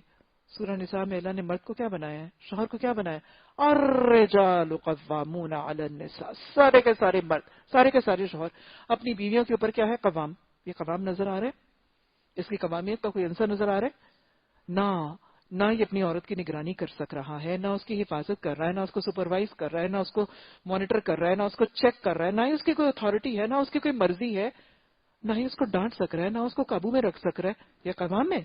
سورہ نساء میں اللہ نے مرد کو کیا بنایا ہے؟ شوہر کو کیا بنایا؟ الرجال قوامون علی النساء. سارے کے سارے مرد، سارے کے سارے شوہر اپنی بیویوں کے اوپر کیا ہے؟ قوام. یہ قوام نظر آ رہا ہے؟ اس کی قوامیت کا کوئی عنصر نظر آ رہا ہے؟ نہ. نہ یہ اپنی عورت کی نگرانی کر سک رہا ہے، نہ اس کی حفاظت کر رہا ہے، نہ اس کو سپروائز کر رہا ہے، نہ اس کو مانیٹر کر رہا ہے، نہ اس کو چیک کر رہا ہے، نہ ہی اس کی کوئی اتھارٹی ہے، نہ اس کی کوئی مرضی ہے، نہ ہی اس کو ڈانٹ سک رہا ہے، نہ اس کو قابو میں رکھ سک رہا ہے. یہ قوام ہے؟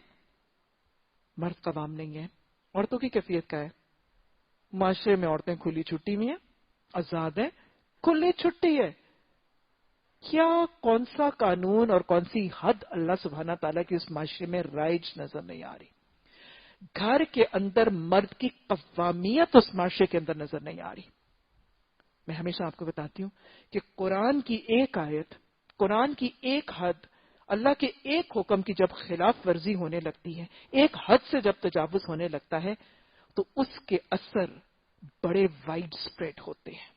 مرد قوام نہیں ہے. عورتوں کی کیفیت کیا ہے؟ معاشرے میں عورتیں کھلی چھٹی میں ہیں، آزاد ہیں، کھلی چھٹی ہے. کیا کون سا قانون اور کون سی حد اللہ سبحانہ تعالیٰ کی اس معاشرے میں رائج نظر نہیں آ رہی. گھر کے اندر مرد کی قوامیت اس معاشرے کے اندر نظر نہیں آ رہی. میں ہمیشہ آپ کو بتاتی ہوں کہ قرآن کی ایک آیت، قرآن کی ایک حد، اللہ کے ایک حکم کی جب خلاف ورزی ہونے لگتی ہے، ایک حد سے جب تجاوز ہونے لگتا ہے، تو اس کے اثر بڑے وائڈ سپریڈ ہوتے ہیں،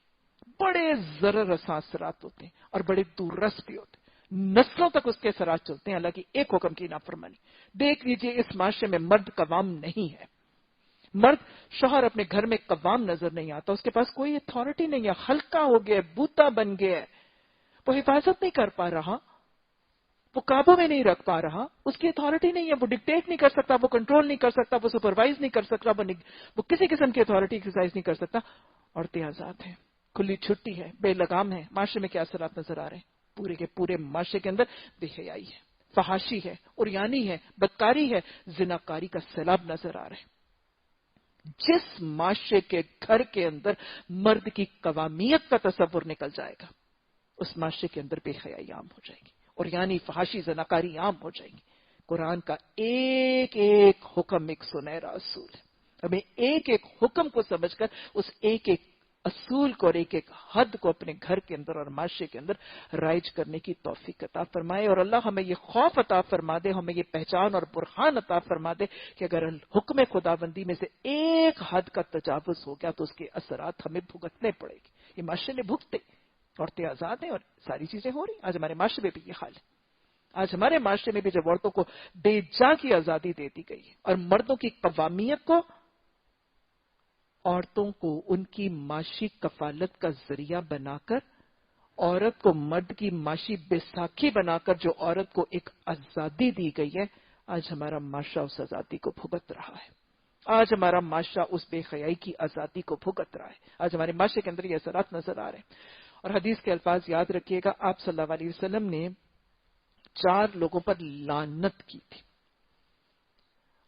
بڑے ضرر رساں اثرات ہوتے ہیں اور بڑے دور رس بھی ہوتے ہیں. نسلوں تک اس کے اثرات چلتے ہیں اللہ کی ایک حکم کی نافرمانی. دیکھ لیجئے اس معاشرے میں مرد قوام نہیں ہے. مرد شوہر اپنے گھر میں قوام نظر نہیں آتا، اس کے پاس کوئی اتھارٹی نہیں ہے، ہلکا ہو گیا، بوتا بن گیا ہے، وہ حفاظت نہیں کر پا رہا، وہ قابو میں نہیں رکھ پا رہا، اس کی اتھارٹی نہیں ہے، وہ ڈکٹیٹ نہیں کر سکتا، وہ کنٹرول نہیں کر سکتا، وہ سپروائز نہیں کر سکتا، وہ کسی قسم کی اتھارٹی ایکسرسائز نہیں کر سکتا. عورتیں آزاد ہیں، کھلی چھٹی ہے، بے لگام ہے. معاشرے میں کیا اثرات نظر آ رہے ہیں؟ پورے کے پورے معاشرے کے اندر بے حیائی ہے، فحاشی ہے، عریانی ہے، بدکاری ہے، زناکاری کا سیلاب نظر آ رہا ہے. جس معاشرے کے گھر کے اندر مرد کی قوامیت کا تصور نکل جائے گا، اس معاشرے کے اندر بے حیائی عام ہو جائے گی، عریانی، فحاشی، زناکاری عام ہو جائے گی. قرآن کا ایک ایک حکم ایک سنہرا اصول ہے. ہمیں ایک ایک حکم کو سمجھ کر اس ایک ایک اصول کو اور ایک ایک حد کو اپنے گھر کے اندر اور معاشرے کے اندر رائج کرنے کی توفیق عطا فرمائے. اور اللہ ہمیں یہ خوف عطا فرما دے، ہمیں یہ پہچان اور برہان عطا فرما دے کہ اگر حکم خداوندی میں سے ایک حد کا تجاوز ہو گیا تو اس کے اثرات ہمیں بھگتنے پڑے گی. یہ معاشرے نے بھگتے، عورتیں آزاد ہیں اور ساری چیزیں ہو رہی. آج ہمارے معاشرے میں بھی یہ حال ہے. آج ہمارے معاشرے میں بھی جب عورتوں کو بے جا کی آزادی دے دی گئی اور مردوں کی قوامیت کو، عورتوں کو ان کی معاشی کفالت کا ذریعہ بنا کر، عورت کو مرد کی معاشی بیساکھی بنا کر جو عورت کو ایک آزادی دی گئی ہے، آج ہمارا معاشرہ اس آزادی کو بھگت رہا ہے. آج ہمارا معاشرہ اس بے حیائی کی آزادی کو بھگت رہا ہے. آج ہمارے معاشرے کے اندر یہ اثرات نظر آ رہے ہیں. اور حدیث کے الفاظ یاد رکھیے گا، آپ صلی اللہ علیہ وسلم نے 4 لوگوں پر لعنت کی تھی،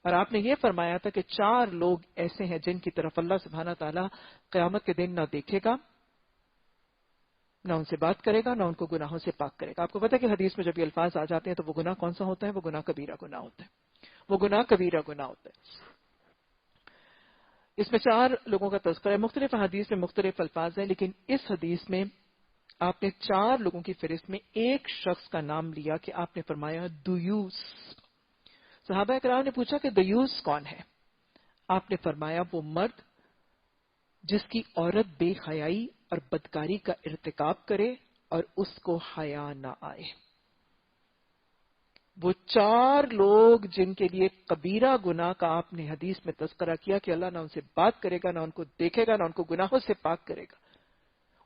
اور آپ نے یہ فرمایا تھا کہ 4 لوگ ایسے ہیں جن کی طرف اللہ سبحانہ تعالیٰ قیامت کے دن نہ دیکھے گا، نہ ان سے بات کرے گا، نہ ان کو گناہوں سے پاک کرے گا. آپ کو پتا ہے کہ حدیث میں جب یہ الفاظ آ جاتے ہیں تو وہ گناہ کون سا ہوتا ہے؟ وہ گناہ کبیرہ گناہ ہوتا ہے. وہ گناہ کبیرہ گناہ ہوتا ہے. اس میں 4 لوگوں کا تذکرہ ہے. مختلف حدیث میں مختلف الفاظ ہیں، لیکن اس حدیث میں آپ نے 4 لوگوں کی فہرست میں ایک شخص کا نام لیا کہ آپ نے فرمایا دیوس. صحابہ کرام نے پوچھا کہ دیوس کون ہے؟ آپ نے فرمایا وہ مرد جس کی عورت بے حیائی اور بدکاری کا ارتکاب کرے اور اس کو حیا نہ آئے. وہ 4 لوگ جن کے لیے کبیرہ گناہ کا آپ نے حدیث میں تذکرہ کیا کہ اللہ نہ ان سے بات کرے گا، نہ ان کو دیکھے گا، نہ ان کو گناہوں سے پاک کرے گا،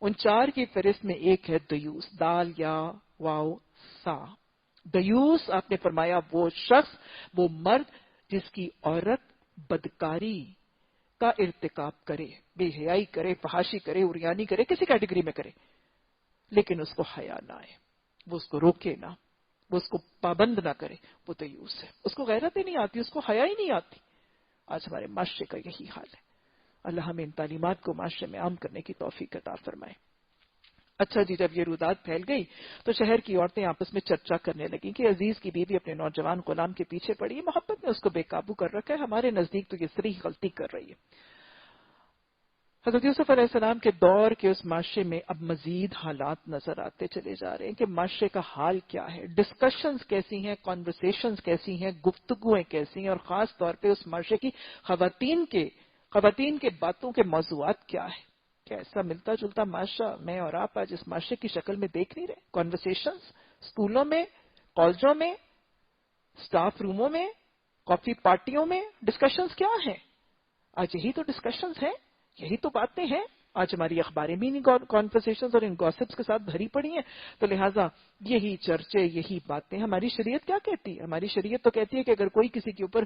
ان 4 کی فہرست میں ایک ہے دیوس. دال یا واو سا. دیوس آپ نے فرمایا وہ شخص، وہ مرد جس کی عورت بدکاری کا ارتکاب کرے، بے حیائی کرے، فحاشی کرے، عریانی کرے، کسی کیٹیگری میں کرے، لیکن اس کو حیا نہ آئے، وہ اس کو روکے نہ، وہ اس کو پابند نہ کرے، وہ دیوس ہے. اس کو غیرت ہی نہیں آتی، اس کو حیا ہی نہیں آتی. آج ہمارے معاشرے کا یہی حال ہے. اللہ ہمیں ان تعلیمات کو معاشرے میں عام کرنے کی توفیق عطا فرمائے. اچھا جی، جب یہ رودات پھیل گئی تو شہر کی عورتیں آپس میں چرچا کرنے لگیں کہ عزیز کی بیوی اپنے نوجوان غلام کے پیچھے پڑی ہے، محبت نے اس کو بے قابو کر رکھا ہے، ہمارے نزدیک تو یہ صریح غلطی کر رہی ہے. حضرت یوسف علیہ السلام کے دور کے اس معاشرے میں اب مزید حالات نظر آتے چلے جا رہے ہیں کہ معاشرے کا حال کیا ہے، ڈسکشنز کیسی ہیں، کانورسیشنز کیسی ہیں، گفتگویں کیسی ہیں، اور خاص طور پہ اس معاشرے کی خواتین کے باتوں کے موضوعات کیا ہیں. کیا ایسا ملتا جلتا معاشرہ میں اور آپ آج اس معاشرے کی شکل میں دیکھ نہیں رہے؟ کانورسیشنز اسکولوں میں، کالجوں میں، اسٹاف روموں میں، کافی پارٹیوں میں ڈسکشنز کیا ہیں؟ آج یہی تو ڈسکشنز ہیں، یہی تو باتیں ہیں. آج ہماری اخباریں بھی ان کانورسیشنز اور ان گوسپس کے ساتھ بھری پڑی ہیں. تو لہٰذا یہی چرچے، یہی باتیں. ہماری شریعت کیا کہتی ہے؟ ہماری شریعت تو کہتی ہے کہ اگر کوئی کسی کے اوپر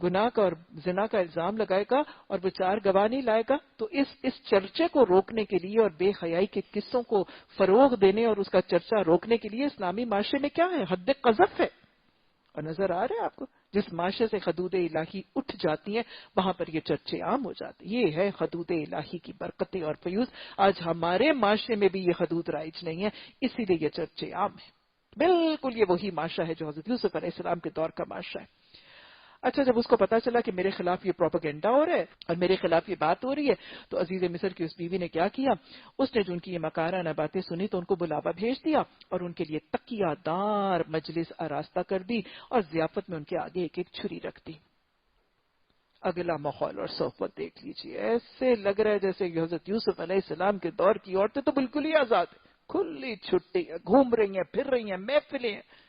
گناہ کا اور زنا کا الزام لگائے گا اور وہ 4 گواہ نہیں لائے گا تو اس چرچے کو روکنے کے لیے اور بے حیائی کے قصوں کو فروغ دینے اور اس کا چرچا روکنے کے لیے اسلامی معاشرے میں کیا ہے؟ حد قذف ہے. اور نظر آ رہا ہے آپ کو، جس معاشرے سے حدود الہی اٹھ جاتی ہیں وہاں پر یہ چرچے عام ہو جاتے ہیں. یہ ہے حدود الہی کی برکتیں اور فیوز. آج ہمارے معاشرے میں بھی یہ حدود رائج نہیں ہے، اسی لیے یہ چرچے عام ہیں. بالکل یہ وہی معاشرہ ہے جو حضرت یوسف علیہ السلام کے دور کا معاشرہ ہے. اچھا، جب اس کو پتا چلا کہ میرے خلاف یہ پروپیگنڈا ہو رہا ہے اور میرے خلاف یہ بات ہو رہی ہے تو عزیز مصر کی اس بیوی نے کیا کیا؟ اس نے جو ان کی یہ مکارانہ باتیں سنی تو ان کو بلاوا بھیج دیا اور ان کے لیے تکیہ دار مجلس آراستہ کر دی اور ضیافت میں ان کے آگے ایک ایک چھری رکھ دی. اگلا ماحول اور صحبت دیکھ لیجیے، ایسے لگ رہا ہے جیسے کہ حضرت یوسف علیہ السلام کے دور کی عورتیں تو بالکل ہی آزاد ہیں، کھلی چھٹی ہے، گھوم رہی ہیں، پھر رہی ہیں، محفلیں ہیں،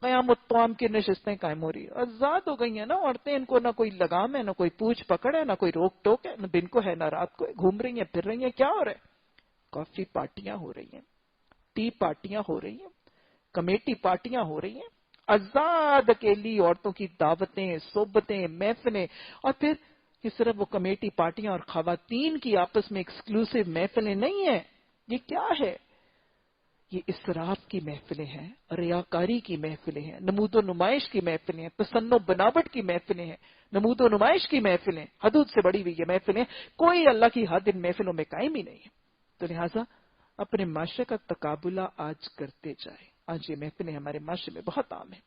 قیامت توام کی نشستیں قائم ہو رہی ہیں. آزاد ہو گئی ہیں نا عورتیں، ان کو نہ کوئی لگام ہے، نہ کوئی پوچھ پکڑ ہے، نہ کوئی روک ٹوک ہے، نہ دن کو ہے نہ رات کو ہے. گھوم رہی ہیں، پھر رہی ہیں. کیا ہو رہا ہے؟ کافی پارٹیاں ہو رہی ہیں، ٹی پارٹیاں ہو رہی ہیں، کمیٹی پارٹیاں ہو رہی ہیں، آزاد اکیلی عورتوں کی دعوتیں، صحبتیں، محفلیں. اور پھر یہ صرف وہ کمیٹی پارٹیاں اور خواتین کی آپس میں ایکسکلوسیو محفلیں نہیں ہیں. یہ کیا ہے؟ یہ اسراف کی محفلیں ہیں، ریاکاری کی محفلیں ہیں، نمود و نمائش کی محفلیں ہیں، تسن و بناوٹ کی محفلیں ہیں، نمود و نمائش کی محفلیں، حدود سے بڑی ہوئی یہ محفلیں. کوئی اللہ کی حد ان محفلوں میں قائم ہی نہیں ہے. تو لہٰذا اپنے معاشرے کا تقابلہ آج کرتے جائیں. آج یہ محفلیں ہمارے معاشرے میں بہت عام ہیں.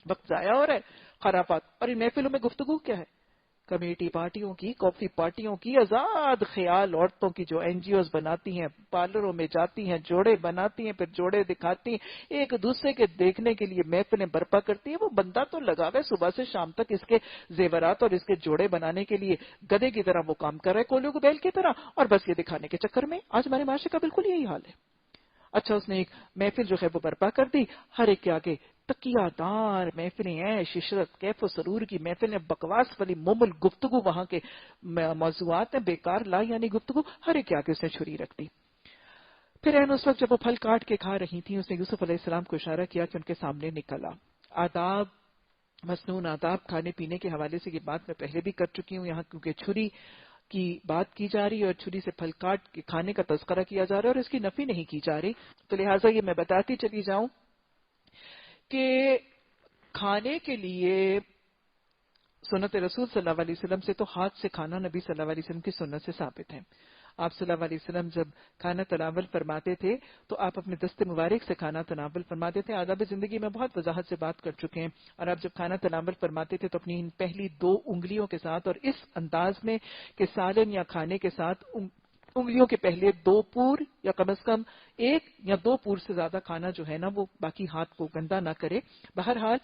وقت ضائع ہو رہا ہے، خرافات. اور ان محفلوں میں گفتگو کیا ہے؟ کمیٹی پارٹیوں کی، کافی پارٹیوں کی، آزاد خیال عورتوں کی جو این جی اوز بناتی ہیں، پارلروں میں جاتی ہیں، جوڑے بناتی ہیں، پھر جوڑے دکھاتی ہیں، ایک دوسرے کے دیکھنے کے لیے محفلیں برپا کرتی ہیں. وہ بندہ تو لگا ہوا ہے صبح سے شام تک اس کے زیورات اور اس کے جوڑے بنانے کے لیے، گدھے کی طرح وہ کام کر رہا ہے، کولیوں کو بیل کی طرح، اور بس یہ دکھانے کے چکر میں آج ہمارے معاشرے کا بالکل یہی حال ہے. اچھا، اس نے ایک محفل جو ہے وہ برپا کر دی، ہر ایک کے آگے تکیہ دار محفلیں ہیں، عشرت، کیف و سرور کی محفلیں، بکواس والی ممل گفتگو وہاں کے موضوعات ہیں، بیکار لا یعنی گفتگو، ہر ایک کے آگے اس نے چھری رکھ دی. پھر اس وقت جب وہ پھل کاٹ کے کھا رہی تھیں، اس نے یوسف علیہ السلام کو اشارہ کیا کہ ان کے سامنے نکلا. آداب، مسنون آداب کھانے پینے کے حوالے سے یہ بات میں پہلے بھی کر چکی ہوں. یہاں کیونکہ چھری کی بات کی جا رہی ہے اور چھری سے پھل کاٹ کے کھانے کا تذکرہ کیا جا رہا ہے اور اس کی نفی نہیں کی جا رہی، تو لہٰذا یہ میں بتاتی چلی جاؤں کہ کھانے کے لیے سنت رسول صلی اللہ علیہ وسلم سے تو ہاتھ سے کھانا نبی صلی اللہ علیہ وسلم کی سنت سے ثابت ہے. آپ صلی اللہ علیہ وسلم جب کھانا تناول فرماتے تھے تو آپ اپنے دست مبارک سے کھانا تناول فرماتے تھے. آداب زندگی میں بہت وضاحت سے بات کر چکے ہیں. اور آپ جب کھانا تناول فرماتے تھے تو اپنی ان پہلی 2 انگلیوں کے ساتھ اور اس انداز میں کہ سالن یا کھانے کے ساتھ انگلیوں کے پہلے 2 پور یا کم از کم 1 یا 2 پور سے زیادہ کھانا جو ہے نا وہ باقی ہاتھ کو گندا نہ کرے. بہرحال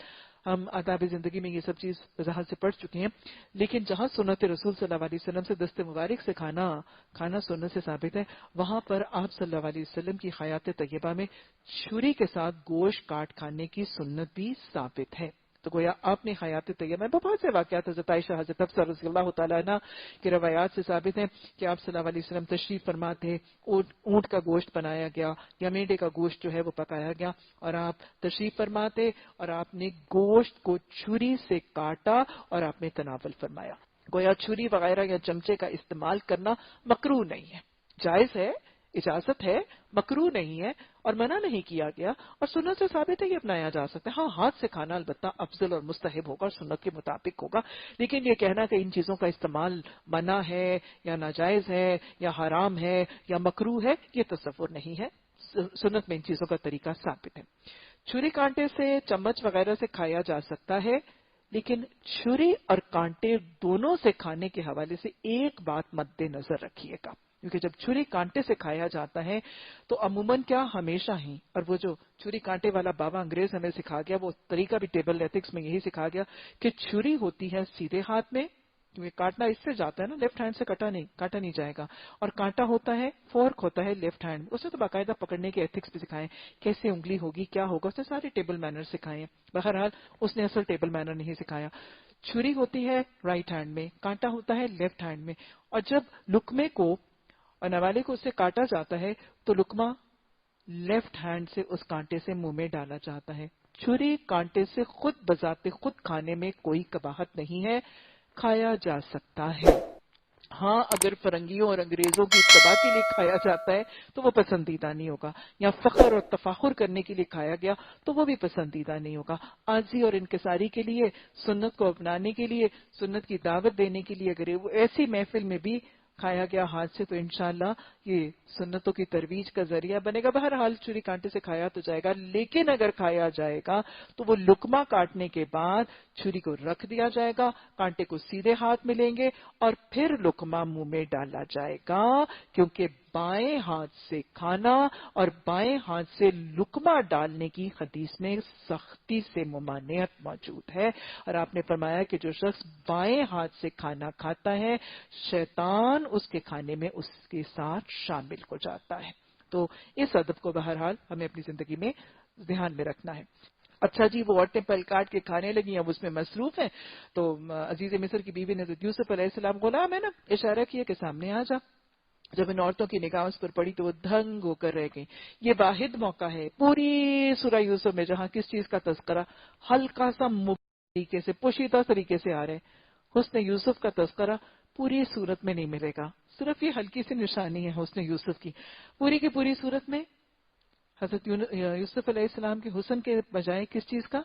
ہم آداب زندگی میں یہ سب چیز وضاحت سے پڑھ چکے ہیں. لیکن جہاں سنت رسول صلی اللہ علیہ وسلم سے دست مبارک سے کھانا سنت سے ثابت ہے، وہاں پر آپ صلی اللہ علیہ وسلم کی حیات طیبہ میں چھری کے ساتھ گوشت کاٹ کھانے کی سنت بھی ثابت ہے. تو گویا آپ نے حیات طیبہ میں بہت سے واقعات حضرت عائشہ، حضرت حفصہ رضی اللہ تعالیٰ عنہ کی روایات سے ثابت ہیں کہ آپ صلی اللہ علیہ وسلم تشریف فرما تھے، اونٹ کا گوشت بنایا گیا یا مینڈے کا گوشت جو ہے وہ پکایا گیا اور آپ تشریف فرماتے اور آپ نے گوشت کو چھری سے کاٹا اور آپ نے تناول فرمایا. گویا چھری وغیرہ یا چمچے کا استعمال کرنا مکروہ نہیں ہے، جائز ہے، اجازت ہے، مکروہ نہیں ہے اور منع نہیں کیا گیا اور سنت سے ثابت ہے، یہ اپنایا جا سکتا ہے. ہاں، ہاتھ سے کھانا البتہ افضل اور مستحب ہوگا اور سنت کے مطابق ہوگا. لیکن یہ کہنا کہ ان چیزوں کا استعمال منع ہے یا ناجائز ہے یا حرام ہے یا مکروہ ہے، یہ تصور نہیں ہے. سنت میں ان چیزوں کا طریقہ ثابت ہے. چھری کانٹے سے، چمچ وغیرہ سے کھایا جا سکتا ہے، لیکن چھری اور کانٹے دونوں سے کھانے کے حوالے سے ایک بات مد نظر رکھیے گا، کیونکہ جب چھری کانٹے سے کھایا جاتا ہے تو عموماً کیا ہمیشہ ہی، اور وہ جو چھری کانٹے والا بابا انگریز ہمیں سکھا گیا، وہ طریقہ بھی ٹیبل ایتھکس میں یہی سکھا گیا کہ چھری ہوتی ہے سیدھے ہاتھ میں، کیونکہ کاٹنا اس سے جاتا ہے نا، لیفٹ ہینڈ سے کاٹا نہیں جائے گا، اور کانٹا ہوتا ہے، فورک ہوتا ہے لیفٹ ہینڈ میں. اسے تو باقاعدہ پکڑنے کے ایتھکس بھی سکھائے، کیسے انگلی ہوگی، کیا ہوگا، اس نے سارے ٹیبل مینر سکھائے ہیں. بہرحال اس نے اصل ٹیبل مینر نہیں سکھایا. چھری ہوتی ہے رائٹ ہینڈ میں، کانٹا ہوتا ہے لیفٹ ہینڈ میں، اور جب لقمے کو اور نوالے کو اس سے کاٹا جاتا ہے تو لقمہ لیفٹ ہینڈ سے اس کانٹے سے منہ میں ڈالا جاتا ہے. چھری کانٹے سے خود بذات خود کھانے میں کوئی قباحت نہیں ہے، کھایا جا سکتا ہے. ہاں اگر فرنگیوں اور انگریزوں کی اتباع کے لیے کھایا جاتا ہے تو وہ پسندیدہ نہیں ہوگا، یا فخر اور تفاخر کرنے کے لیے کھایا گیا تو وہ بھی پسندیدہ نہیں ہوگا. عاجزی اور انکساری کے لیے، سنت کو اپنانے کے لیے، سنت کی دعوت دینے کے لیے اگر وہ ایسی محفل میں بھی کھایا گیا ہاتھ سے تو انشاءاللہ یہ سنتوں کی ترویج کا ذریعہ بنے گا. بہرحال چھری کانٹے سے کھایا تو جائے گا، لیکن اگر کھایا جائے گا تو وہ لقمہ کاٹنے کے بعد چھری کو رکھ دیا جائے گا، کانٹے کو سیدھے ہاتھ میں لیں گے اور پھر لقمہ منہ میں ڈالا جائے گا، کیونکہ بائیں ہاتھ سے کھانا اور بائیں ہاتھ سے لقمہ ڈالنے کی حدیث میں سختی سے ممانعت موجود ہے. اور آپ نے فرمایا کہ جو شخص بائیں ہاتھ سے کھانا کھاتا ہے شیطان اس کے کھانے میں اس کے ساتھ شامل ہو جاتا ہے. تو اس ادب کو بہرحال ہمیں اپنی زندگی میں دھیان میں رکھنا ہے. اچھا جی، وہ عورتیں پل کاٹ کے کھانے لگی، اب اس میں مصروف ہیں. تو عزیز مصر کی بیوی نے تو یوسف علیہ السلام غلام ہے نا، اشارہ کیا کہ سامنے آ جا. جب ان عورتوں کی نگاہ اس پر پڑی تو وہ دھنگ ہو کر رہ گئی. یہ واحد موقع ہے پوری سورہ یوسف میں جہاں کس چیز کا تذکرہ ہلکا سا طریقے سے، پوشیدہ طریقے سے آ رہے. حسن یوسف کا تذکرہ پوری صورت میں نہیں ملے گا، صرف یہ ہلکی سی نشانی ہے حسن یوسف کی. پوری کی پوری صورت میں حضرت یوسف علیہ السلام کے حسن کے بجائے کس چیز کا؟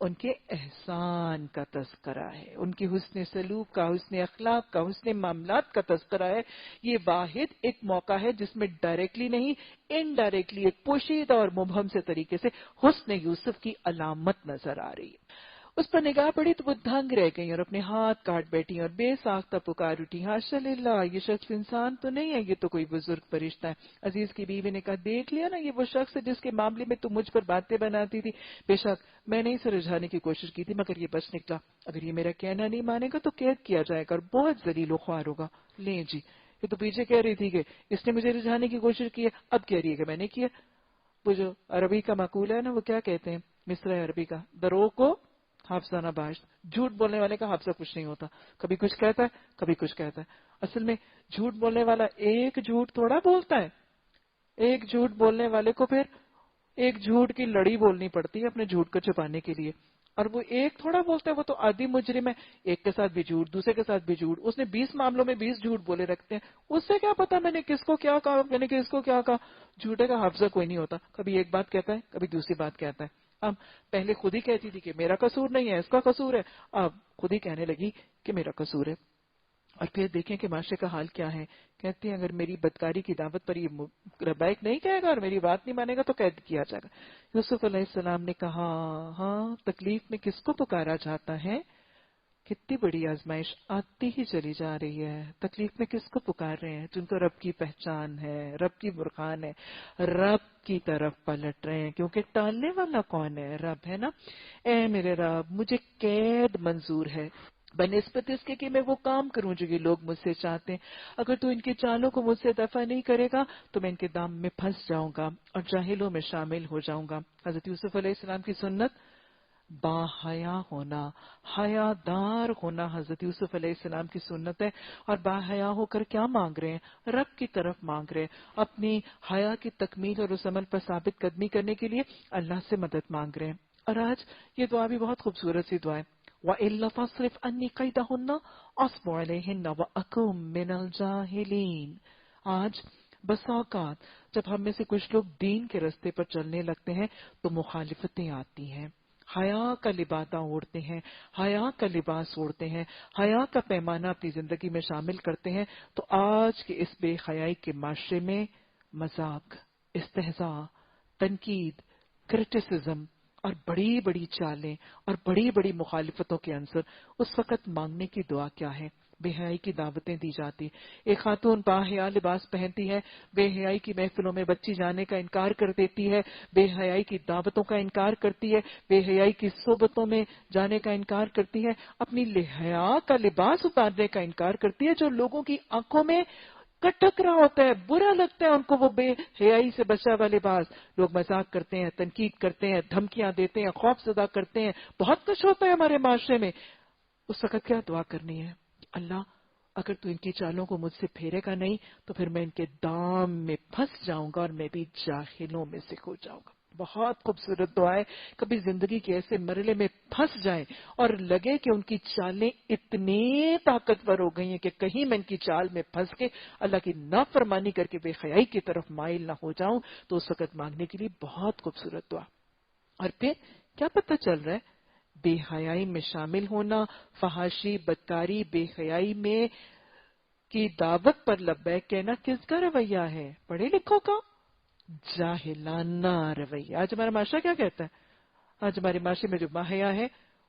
ان کے احسان کا تذکرہ ہے، ان کی حسن سلوک کا، حسن اخلاق کا، حسن معاملات کا تذکرہ ہے. یہ واحد ایک موقع ہے جس میں ڈائریکٹلی نہیں، انڈائریکٹلی ایک پوشیدہ اور مبہم سے طریقے سے حسن یوسف کی علامت نظر آ رہی ہے. اس پر نگاہ پڑی تو وہ دھنگ رہ گئی اور اپنے ہاتھ کاٹ بیٹھی اور بے ساختہ پکار اٹھی، حاشا للہ، یہ شخص انسان تو نہیں ہے، یہ تو کوئی بزرگ فرشتہ ہے. عزیز کی بیوی نے کہا، دیکھ لیا نا، یہ وہ شخص ہے جس کے معاملے میں تم مجھ پر باتیں بناتی تھی. بے شک میں نے اسے رجھانے کی کوشش کی تھی مگر یہ بچ نکلا. اگر یہ میرا کہنا نہیں مانے گا تو قید کیا جائے گا اور بہت ذلیل و خوار ہوگا. لیں جی، یہ تو پیچھے کہہ رہی تھی کہ اس نے مجھے رجھانے کی کوشش کی ہے، اب کہہ رہی ہے کہ میں نے کیا. وہ جو عربی کا مقولہ ہے نا، وہ کیا کہتے ہیں، مصرع عربی کا، درو کو حافظہ نہ باشت. جھوٹ بولنے والے کا حافظہ کچھ نہیں ہوتا، کبھی کچھ کہتا ہے کبھی کچھ کہتا ہے. اصل میں جھوٹ بولنے والا ایک جھوٹ تھوڑا بولتا ہے، ایک جھوٹ بولنے والے کو پھر ایک جھوٹ کی لڑی بولنی پڑتی ہے اپنے جھوٹ کو چھپانے کے لیے. اور وہ ایک تھوڑا بولتا ہے، وہ تو عادی مجرم ہے، ایک کے ساتھ بھی جھوٹ، دوسرے کے ساتھ بھی جھوٹ. اس نے 20 معاملوں میں 20 جھوٹ بولے رکھتے ہیں. اس سے کیا پتا میں نے کس کو کیا کہا، میں نے کس کو کیا کہا. جھوٹے کا حافظہ کوئی نہیں ہوتا، کبھی ایک بات کہتا ہے کبھی دوسری بات کہتا ہے. اب پہلے خود ہی کہتی تھی کہ میرا قصور نہیں ہے، اس کا قصور ہے، اب خود ہی کہنے لگی کہ میرا قصور ہے. اور پھر دیکھیں کہ معاشرے کا حال کیا ہے. کہتے ہیں اگر میری بدکاری کی دعوت پر یہ لبیک نہیں کہے گا اور میری بات نہیں مانے گا تو قید کیا جائے گا. یوسف علیہ السلام نے کہا، ہاں تکلیف میں کس کو پکارا جاتا ہے؟ کتنی بڑی آزمائش آتی ہی چلی جا رہی ہے. تکلیف میں کس کو پکار رہے ہیں؟ جن کو رب کی پہچان ہے، رب کی برہان ہے، رب کی طرف پلٹ رہے ہیں. کیونکہ ٹالنے والا کون ہے؟ رب ہے نا. اے میرے رب، مجھے قید منظور ہے بنسبت اس کے کہ میں وہ کام کروں جو یہ لوگ مجھ سے چاہتے ہیں. اگر تو ان کی چالوں کو مجھ سے دفع نہیں کرے گا تو میں ان کے دام میں پھنس جاؤں گا اور جاہلوں میں شامل ہو جاؤں گا. حضرت یوسف علیہ السلام کی سنت با حیا ہونا، حیا دار ہونا حضرت یوسف علیہ السلام کی سنت ہے. اور با حیا ہو کر کیا مانگ رہے ہیں؟ رب کی طرف مانگ رہے ہیں. اپنی حیا کی تکمیل اور اس عمل پر ثابت قدمی کرنے کے لیے اللہ سے مدد مانگ رہے ہیں. اور آج یہ دعا بھی بہت خوبصورت سی دعا ہے. وَإِلَّا فَاصْرِفْ عَنِّي كَيْدَهُنَّ أَصْبُ عَلَيْهِنَّ وَأَكُن مِّنَ الْجَاهِلِينَ. آج بس اوقات جب ہم میں سے کچھ لوگ دین کے رستے پر چلنے لگتے ہیں تو مخالفتیں آتی ہیں، حیا کا لبادہ اوڑھتے ہیں، حیا کا لباس اوڑھتے ہیں، حیا کا پیمانہ اپنی زندگی میں شامل کرتے ہیں. تو آج کے اس بے حیائی کے معاشرے میں مذاق، استہزاء، تنقید، کرٹیسزم اور بڑی بڑی چالیں اور بڑی بڑی مخالفتوں کے عنصر، اس وقت مانگنے کی دعا کیا ہے؟ بے حیائی کی دعوتیں دی جاتی. ایک خاتون باحیا لباس پہنتی ہے، بے حیائی کی محفلوں میں بچی جانے کا انکار کر دیتی ہے، بے حیائی کی دعوتوں کا انکار کرتی ہے، بے حیائی کی صحبتوں میں جانے کا انکار کرتی ہے، اپنی حیا کا لباس اتارنے کا انکار کرتی ہے جو لوگوں کی آنکھوں میں کٹک رہا ہوتا ہے، برا لگتا ہے ان کو وہ بے حیائی سے بچا ہوا لباس. لوگ مذاق کرتے ہیں، تنقید کرتے ہیں، دھمکیاں دیتے ہیں، خوف زدہ کرتے ہیں، بہت کچھ ہوتا ہے ہمارے معاشرے میں. اس وقت کیا دعا کرنی ہے؟ اللہ اگر تو ان کی چالوں کو مجھ سے پھیرے گا نہیں تو پھر میں ان کے دام میں پھنس جاؤں گا اور میں بھی جاہلوں میں سے ہو جاؤں گا. بہت خوبصورت دعا ہے. کبھی زندگی کے ایسے مرحلے میں پھنس جائیں اور لگے کہ ان کی چالیں اتنی طاقتور ہو گئی ہیں کہ کہیں میں ان کی چال میں پھنس کے اللہ کی نافرمانی کر کے بے حیائی کی طرف مائل نہ ہو جاؤں, تو اس وقت مانگنے کے لیے بہت خوبصورت دعا. اور پھر کیا پتہ چل رہا ہے, بے حیائی میں شامل ہونا, فحاشی, بدکاری, بے حیائی میں کی دعوت پر لبیک کہنا کس کا رویہ ہے؟ پڑھے لکھوں کا جاہلانہ رویہ. آج ہمارا معاشرہ کیا کہتا ہے؟ آج ہمارے معاشرے میں جو باحیا ہے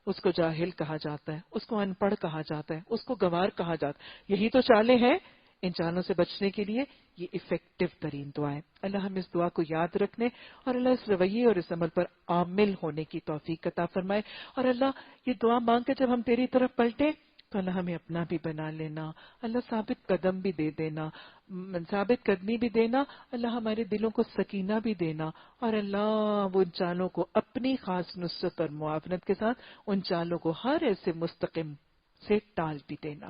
اس کو جاہل کہا جاتا ہے, اس کو ان پڑھ کہا جاتا ہے, اس کو گنوار کہا جاتا ہے. یہی تو چالیں ہیں. ان چالوں سے بچنے کے لیے یہ افیکٹو ترین دعا ہے. اللہ ہم اس دعا کو یاد رکھنے اور اللہ اس رویے اور اس عمل پر عامل ہونے کی توفیق عطا فرمائے. اور اللہ یہ دعا مانگ کے جب ہم تیری طرف پلٹے تو اللہ ہمیں اپنا بھی بنا لینا, اللہ ثابت قدم بھی دے دینا, ثابت قدمی بھی دینا, اللہ ہمارے دلوں کو سکینہ بھی دینا, اور اللہ وہ ان چالوں کو اپنی خاص نصرت اور معاونت کے ساتھ ان چالوں کو ہر ایسے مستقم سے ٹال بھی دینا.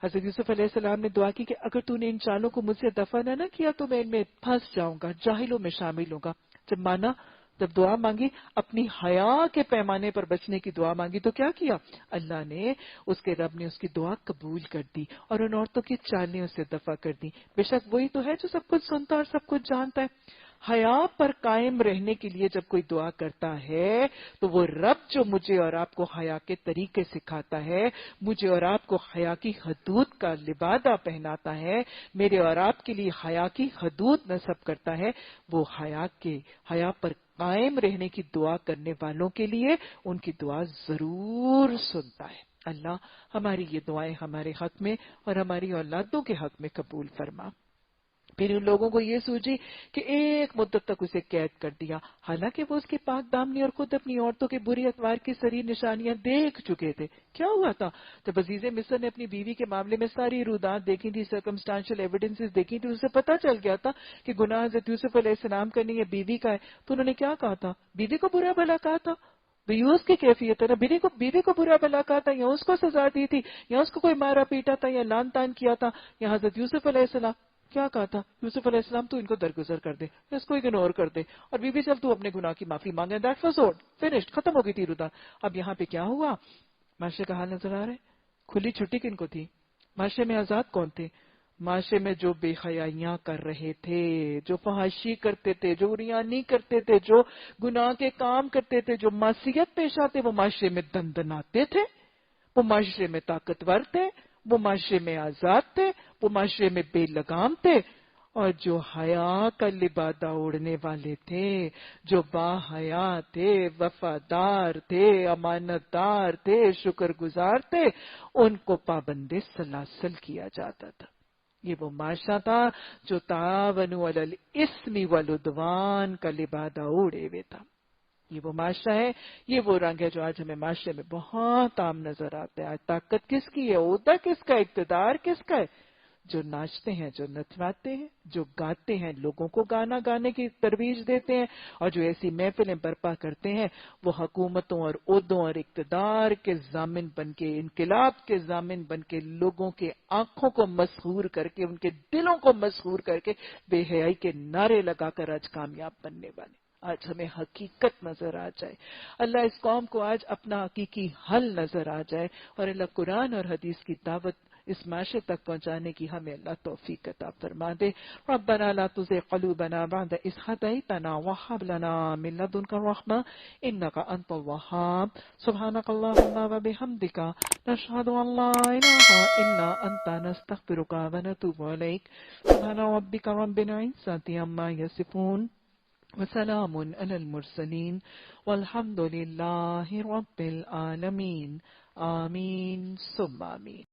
حضرت یوسف علیہ السلام نے دعا کی کہ اگر تو نے ان چالوں کو مجھ سے دفع نہ کیا تو میں ان میں پھنس جاؤں گا, جاہلوں میں شامل ہوں گا. جب مانا, جب دعا مانگی, اپنی حیا کے پیمانے پر بچنے کی دعا مانگی, تو کیا کیا اللہ نے, اس کے رب نے اس کی دعا قبول کر دی اور ان عورتوں کی چالیں اسے دفع کر دی. بے شک وہی تو ہے جو سب کچھ سنتا اور سب کچھ جانتا ہے. حیا پر قائم رہنے کے لیے جب کوئی دعا کرتا ہے تو وہ رب جو مجھے اور آپ کو حیا کے طریقے سکھاتا ہے, مجھے اور آپ کو حیا کی حدود کا لبادہ پہناتا ہے, میرے اور آپ کے لیے حیا کی حدود نصب کرتا ہے, وہ حیا پر قائم رہنے کی دعا کرنے والوں کے لیے ان کی دعا ضرور سنتا ہے. اللہ ہماری یہ دعائیں ہمارے حق میں اور ہماری اولادوں کے حق میں قبول فرما. پھر ان لوگوں کو یہ سوچی کہ ایک مدت تک اسے قید کر دیا, حالانکہ وہ اس کی پاک دامنی اور خود اپنی عورتوں کے بری اتوار کی سری نشانیاں دیکھ چکے تھے. کیا ہوا تھا؟ جب عزیز مصر نے اپنی بیوی کے معاملے میں ساری رودات دیکھی تھی, سرکمسٹانشل ایویڈنسز دیکھی تھی, اسے پتا چل گیا تھا کہ گناہ حضرت یوسف علیہ السلام کا نہیں ہے, بیوی کا ہے. تو انہوں نے کیا کہا تھا؟ بیوی کو برا بھلا کہا تھا. بیوس کی کیفیت ہے نا, بیوی کو برا بھلا کہا تھا, یا اس کو سزا دی تھی, یا اس کو کوئی مارا پیٹا تھا, یا لان تان کیا تھا. یا حضرت یوسف علیہ السلام کیا کہا تھا؟ یوسف علیہ السلام تو ان کو درگزر کر دے, اس کو اگنور کر دے, اور بیوی چل تو اپنے گناہ کی معافی مانگے. دیٹ واز آل, فنشڈ, ختم ہو گئی تھی ردا. اب یہاں پہ کیا ہوا؟ معاشرے کا حال نظر آ رہا ہے. کھلی چھٹی کن کو تھی؟ معاشرے میں آزاد کون تھے؟ معاشرے میں جو بے حیائیاں کر رہے تھے, جو فحاشی کرتے تھے, جو ریانی کرتے تھے, جو گناہ کے کام کرتے تھے, جو معصیت پیش آتے, وہ معاشرے میں دندناتے تھے, وہ معاشرے میں طاقتور تھے, وہ معاشرے میں آزاد تھے, وہ معاشرے میں بے لگام تھے. اور جو حیا کا لبادہ اوڑھنے والے تھے, جو با حیا تھے, وفادار تھے, امانت دار تھے, شکر گزار تھے, ان کو پابند سلاسل کیا جاتا تھا. یہ وہ معاشرہ تھا جو تعاونوا علی الاسم والعدوان کا لبادہ اوڑھے ہوئے تھا. یہ وہ معاشرہ ہے, یہ وہ رنگ ہے جو آج ہمیں معاشرے میں بہت عام نظر آتا ہے. آج طاقت کس کی ہے, عہدہ کس کا, اقتدار کس کا ہے؟ جو ناچتے ہیں, جو نچواتے ہیں, جو گاتے ہیں, لوگوں کو گانا گانے کی ترویج دیتے ہیں, اور جو ایسی محفلیں برپا کرتے ہیں, وہ حکومتوں اور عہدوں اور اقتدار کے ضامن بن کے, انقلاب کے ضامن بن کے, لوگوں کے آنکھوں کو مسحور کر کے, ان کے دلوں کو مسحور کر کے بے حیائی کے نعرے لگا کر آج کامیاب بننے والے. آج ہمیں حقیقت نظر آ جائے, اللہ اس قوم کو آج اپنا حقیقی حل نظر آ جائے, اور اللہ قرآن اور حدیث کی دعوت اس معاشرے تک پہنچانے کی ہمیں اللہ توفیق عطا فرما دے. ربنا لا تزغ قلوبنا بعد إذ هديتنا وهب لنا من لدنك رحمة إنك أنت الوهاب. سبحانك اللهم وبحمدك نشهد أن لا إله إلا أنت نستغفرك ونتوب إليك. سبحان ربك رب العزة عما يصفون وسلام على المرسلين والحمد لله رب العالمين. آمين ثم آمين.